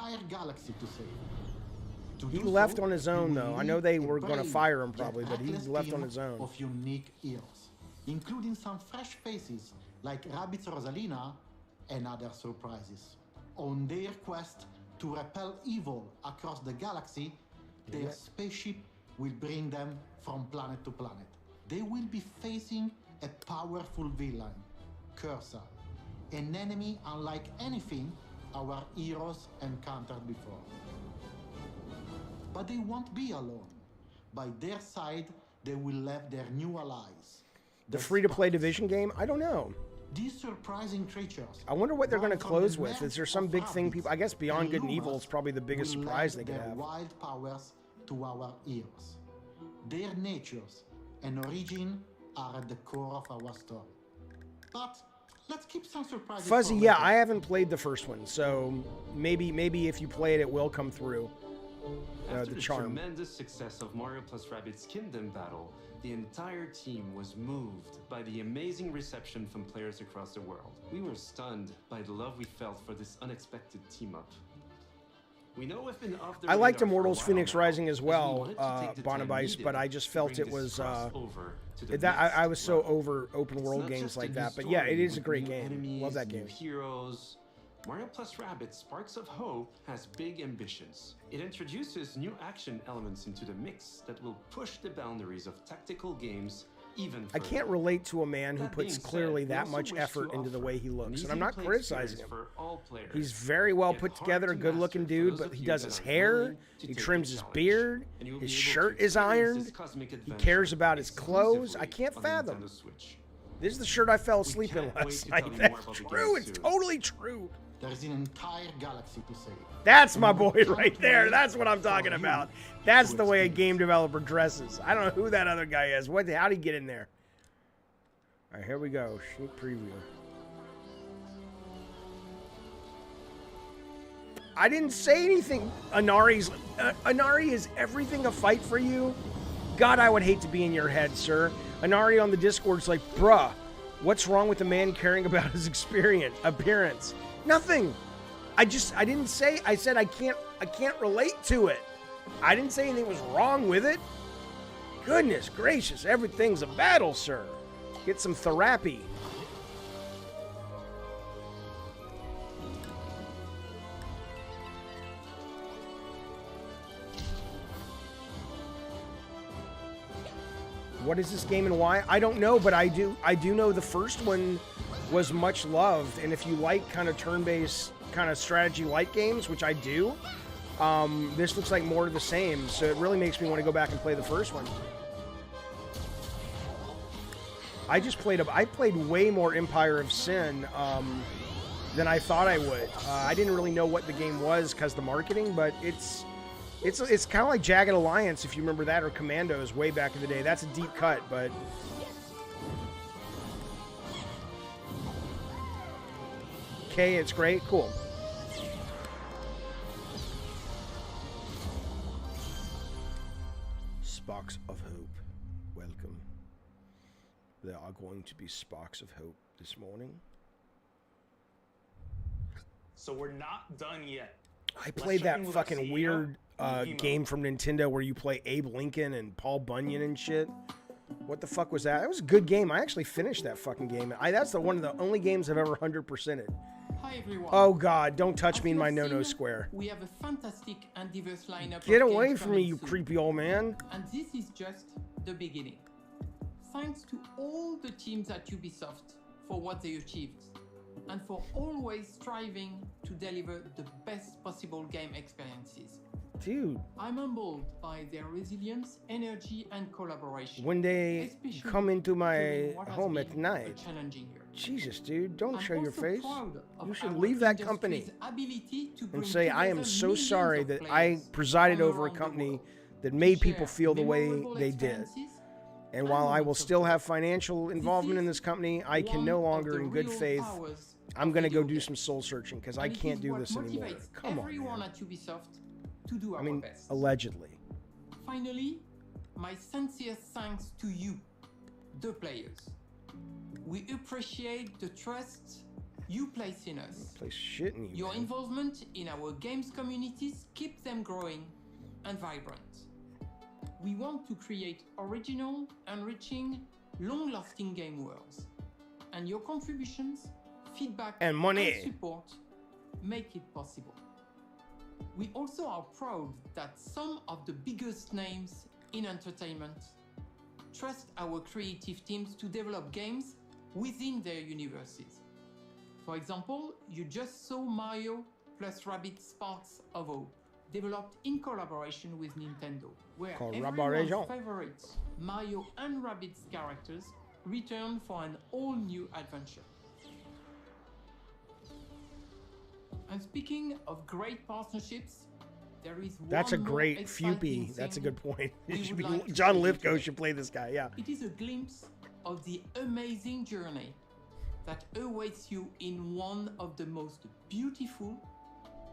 He left on his own, though. I know they were going to fire him probably, but he left on his own. Of unique heroes, including some fresh faces like Rabbids Rosalina and other surprises. On their quest to repel evil across the galaxy, their spaceship will bring them from planet to planet. They will be facing a powerful villain, Cursor, an enemy unlike anything our heroes encountered before. But they won't be alone. By their side, they will have their new allies. The free-to-play Division game? I don't know. These surprising creatures. I wonder what they're going to close with. Is there some big thing people... I guess Beyond Good and Evil is probably the biggest surprise they could have. Wild powers to our heroes. Their natures and origin are at the core of our story. But let's keep some surprises. Fuzzy, yeah, I haven't played the first one, so maybe if you play it, it will come through. After The charm. Tremendous success of Mario plus Rabbids Kingdom Battle, the entire team was moved by the amazing reception from players across the world. We were stunned by the love we felt for this unexpected team-up. We know we've been off the I liked radar for a Immortals while Phoenix now, Rising as as we well, wanted to take the time Bonavice, needed but I just to felt bring it this was... crossover to the I next was so level. over open It's world not games just a like new that, but yeah, it story is a with great new game. enemies, Love that new game. heroes. Mario plus Rabbids Sparks of Hope has big ambitions. It introduces new action elements into the mix that will push the boundaries of tactical games even I further. can't relate to a man who That puts being clearly said, we that also much wish effort to into the offer way he an looks, and I'm not easy-to-play criticizing him. experience for all players. He's very well Yet put hard together, to good-looking master for dude, those but of he you does that his are hair, willing to he take trims the his challenge. beard, And you will his be able to shirt is experience ironed, this cosmic he adventure cares about his clothes. I exclusively can't on fathom. Nintendo Switch. This is the shirt I fell asleep in can't wait last to tell night. you That's more about the true. game It's soon. totally true. There's an entire galaxy to save. That's my And we boy can't right there. wait That's what I'm for talking you about. That's to the way a experience. game developer dresses. I don't know who that other guy is. How'd he get in there? All right, here we go. Sneak preview. I didn't say anything. Anari, is everything a fight for you? God, I would hate to be in your head, sir. Anari on the Discord's like, bruh, what's wrong with a man caring about his appearance? Nothing. I didn't say, I said I can't relate to it. I didn't say anything was wrong with it. Goodness gracious, everything's a battle, sir. Get some therapy. What is this game and why? I don't know, but I do know the first one was much loved, and if you like kind of turn-based kind of strategy-like games, which I do, this looks like more of the same, so it really makes me want to go back and play the first one. I played way more Empire of Sin than I thought I would. I didn't really know what the game was because of the marketing, but it's kind of like Jagged Alliance, if you remember that, or Commandos way back in the day. That's a deep cut, but... Okay, it's great. Cool. Sparks of Hope. Welcome. There are going to be sparks of hope this morning. So we're not done yet. I played that fucking weird game from Nintendo where you play Abe Lincoln and Paul Bunyan and shit. What the fuck was that? It was a good game. I actually finished that fucking game. That's one of the only games I've ever 100%ed. Hi everyone. Oh god, don't touch me in my As you have no-no seen, square. We have a fantastic and diverse lineup. Get of away games from me, coming you soon. creepy old man. And this is just the beginning. Thanks to all the teams at Ubisoft for what they achieved, and for always striving to deliver the best possible game experiences. Dude. I'm humbled by their resilience, energy, and collaboration. When they especially come into my during what has home been at night. a challenging year. Jesus, dude, don't I'm show your also face. proud of You should our leave that industry's company ability to and bring say, I am together so millions sorry of that I players presided from over a around the company world that made to people share feel the way memorable they did. experiences And while I will still have financial involvement in this company, I can no longer, in good faith, I'm going to go do some soul searching because I and it can't is do what this anymore. motivates Come on, everyone man. at Ubisoft to do our I mean, best. allegedly. Finally, my sincere thanks to you, the players. We appreciate the trust you place in us. Place shit in you. Your man. involvement in our games communities keeps them growing and vibrant. We want to create original, enriching, long-lasting game worlds. And your contributions, feedback, And money. and support make it possible. We also are proud that some of the biggest names in entertainment trust our creative teams to develop games within their universes. For example, you just saw Mario plus Rabbids Sparks of Hope, developed in collaboration with Nintendo, where everyone's favorite Mario and Rabbids characters return for an all-new adventure. And speaking of great partnerships, there is That's a one more great exciting Fupy. That's a thing good point. we It should would be, like to John share with Lithgow you. should play this guy, yeah. It is a glimpse of the amazing journey that awaits you in one of the most beautiful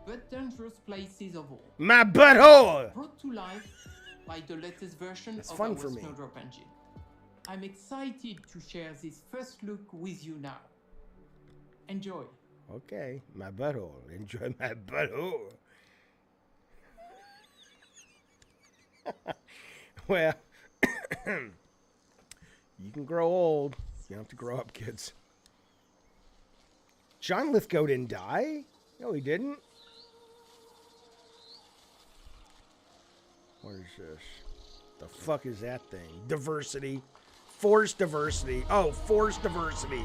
but dangerous places of all. My butthole! Brought to life by the latest version That's of fun our for me. Snowdrop engine. I'm excited to share this first look with you now. Enjoy. Okay, my butthole. Enjoy my butthole. Well, you can grow old. You don't have to grow up, kids. John Lithgow didn't die? No, he didn't. What is this? The fuck is that thing? Diversity. Forced diversity. Oh, forced diversity.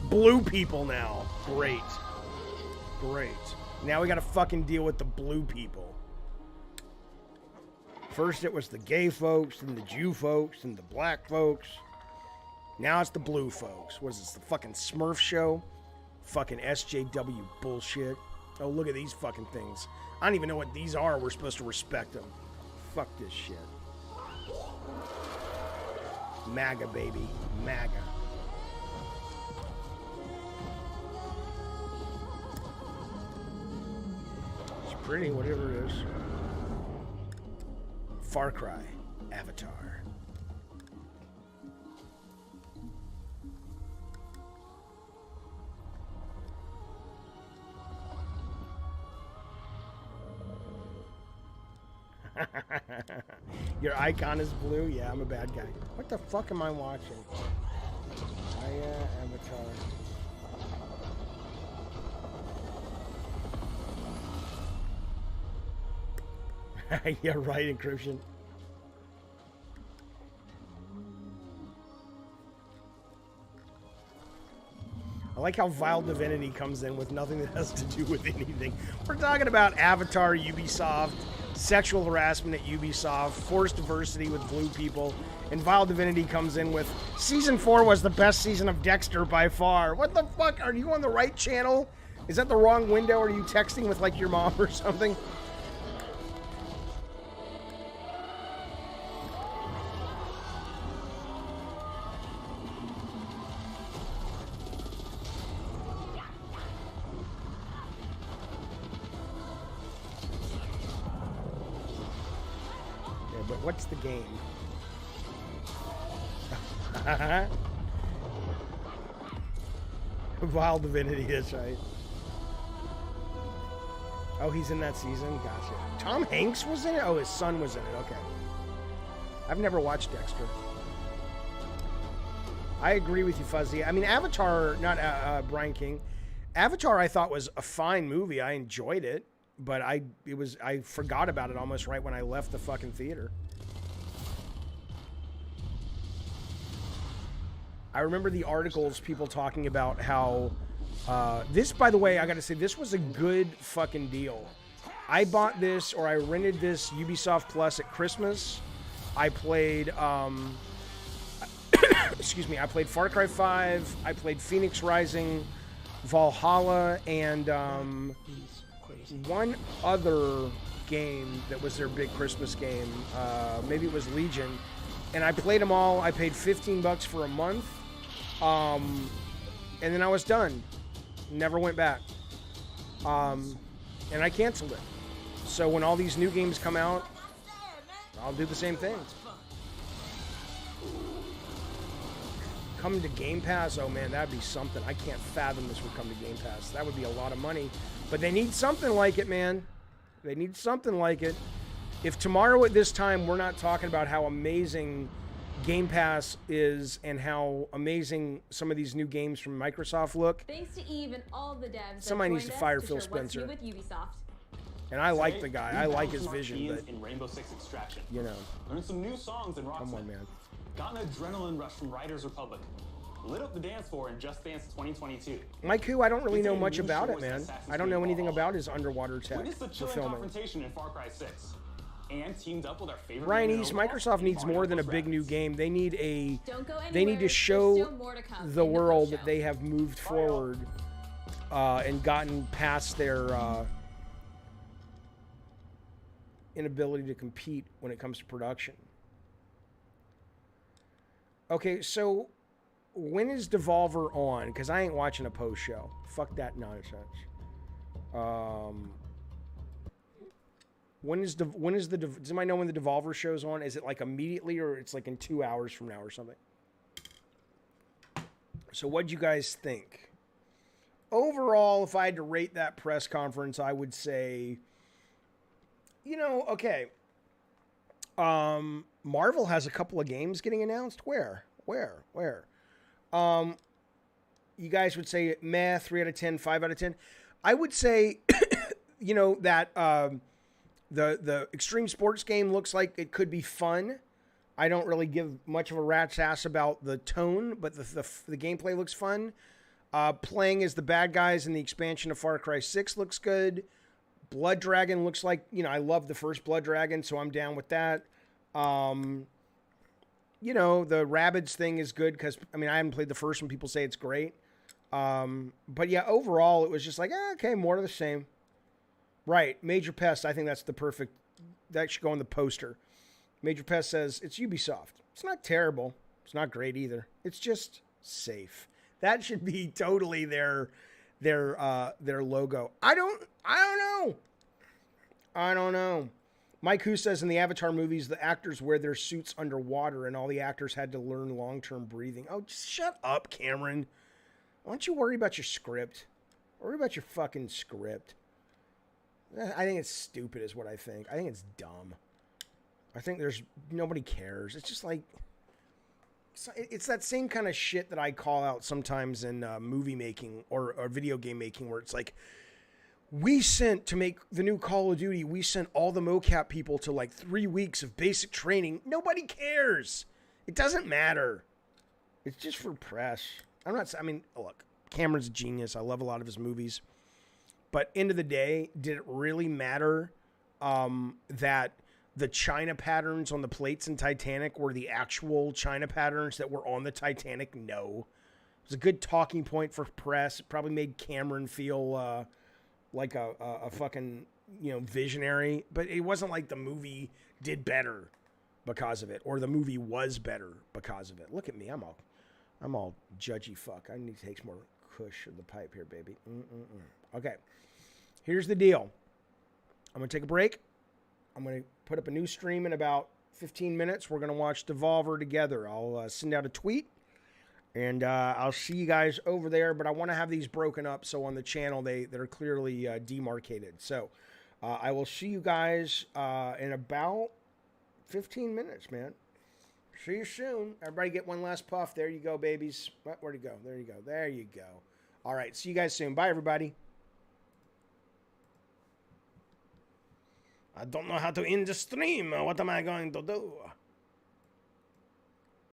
Blue people now. Great. Great. Now we gotta fucking deal with the blue people. First it was the gay folks, and the Jew folks, and the black folks. Now it's the blue folks. What is this, the fucking Smurf show? Fucking SJW bullshit. Oh, look at these fucking things. I don't even know what these are. We're supposed to respect them. Fuck this shit. MAGA, baby. MAGA. It's pretty, whatever it is. Far Cry. Avatar. Your icon is blue? Yeah, I'm a bad guy. What the fuck am I watching? Avatar. Yeah, right, encryption. I like how Vile Divinity comes in with nothing that has to do with anything. We're talking about Avatar, Ubisoft, sexual harassment at Ubisoft, forced diversity with blue people, and Vile Divinity comes in with Season 4 was the best season of Dexter by far. What the fuck? Are you on the right channel? Is that the wrong window? Are you texting with like your mom or something? But what's the game? Vile Divinity, that's right. Oh, he's in that season? Gotcha. Tom Hanks was in it? Oh, his son was in it. Okay. I've never watched Dexter. I agree with you, Fuzzy. I mean, Avatar, not Brian King. Avatar, I thought was a fine movie. I enjoyed it, but I forgot about it almost right when I left the fucking theater. I remember the articles, people talking about how this, by the way, I gotta say, this was a good fucking deal. I bought this, or I rented this Ubisoft Plus at Christmas. I played, excuse me, I played Far Cry 5, I played Phoenix Rising, Valhalla, and one other game that was their big Christmas game. Maybe it was Legion. And I played them all. I paid $15 for a month. And then I was done. Never went back. And I canceled it. So when all these new games come out, I'll do the same thing. Coming to Game Pass, oh man, that'd be something. I can't fathom this would come to Game Pass. That would be a lot of money. But they need something like it, man. They need something like it. If tomorrow at this time we're not talking about how amazing Game Pass is and how amazing some of these new games from Microsoft look. Thanks to Eve and all the devs. Somebody needs to fire Phil Spencer. With Ubisoft. And I like the guy. I like his vision, but in Rainbow Six Extraction. You know. Learned some new songs in Rocksmith. Come on, man. Got an adrenaline rush from Riders Republic. Lit up the dance floor in Just Dance 2022. Mike Who, I don't really know much about it, man. I don't know anything about his underwater tech Witnessed the for chilling filming. confrontation in Far Cry 6. And teamed up with our favorite Ryan game in East, overall, Microsoft needs more than a big new game. They need a. They need to There's show still more to come the in the world post-show. that they have moved forward and gotten past their inability to compete when it comes to production. Okay, so when is Devolver on? Because I ain't watching a post show. Fuck that nonsense. Does anybody know when the Devolver show's on? Is it like immediately, or it's like in 2 hours from now or something? So what'd you guys think? Overall, if I had to rate that press conference, I would say, you know, okay. Marvel has a couple of games getting announced. Where? You guys would say meh, 3 out of 10, 5 out of 10. I would say, you know, that the Extreme Sports game looks like it could be fun. I don't really give much of a rat's ass about the tone, but the gameplay looks fun. Playing as the bad guys in the expansion of Far Cry 6 looks good. Blood Dragon looks like, you know, I love the first Blood Dragon, so I'm down with that. You know, the Rabbids thing is good because, I mean, I haven't played the first one. People say it's great. But yeah, overall, it was just like, okay, more of the same. Right. Major Pest, I think that's the perfect, that should go on the poster. Major Pest says, it's Ubisoft. It's not terrible. It's not great either. It's just safe. That should be totally their logo. I don't know. Mike Who says in the Avatar movies, the actors wear their suits underwater and all the actors had to learn long-term breathing. Oh, just shut up, Cameron. Why don't you worry about your script? Worry about your fucking script. I think it's stupid is what I think. I think it's dumb. I think nobody cares. It's just like, it's that same kind of shit that I call out sometimes in movie making or video game making where it's like, to make the new Call of Duty, we sent all the mocap people to like 3 weeks of basic training. Nobody cares. It doesn't matter. It's just for press. Look, Cameron's a genius. I love a lot of his movies. But end of the day, did it really matter that the China patterns on the plates in Titanic were the actual China patterns that were on the Titanic? No. It was a good talking point for press. It probably made Cameron feel like a fucking, visionary. But it wasn't like the movie did better because of it, or the movie was better because of it. Look at me. I'm all judgy fuck. I need to take some more kush of the pipe here, baby. Okay. Here's the deal. I'm going to take a break. I'm going to put up a new stream in about 15 minutes. We're going to watch Devolver together. I'll send out a tweet. And I'll see you guys over there, but I want to have these broken up so on the channel they're clearly demarcated. So I will see you guys in about 15 minutes, man. See you soon. Everybody get one last puff. There you go, babies. Where'd it go? There you go. There you go. All right. See you guys soon. Bye, everybody. I don't know how to end the stream. What am I going to do?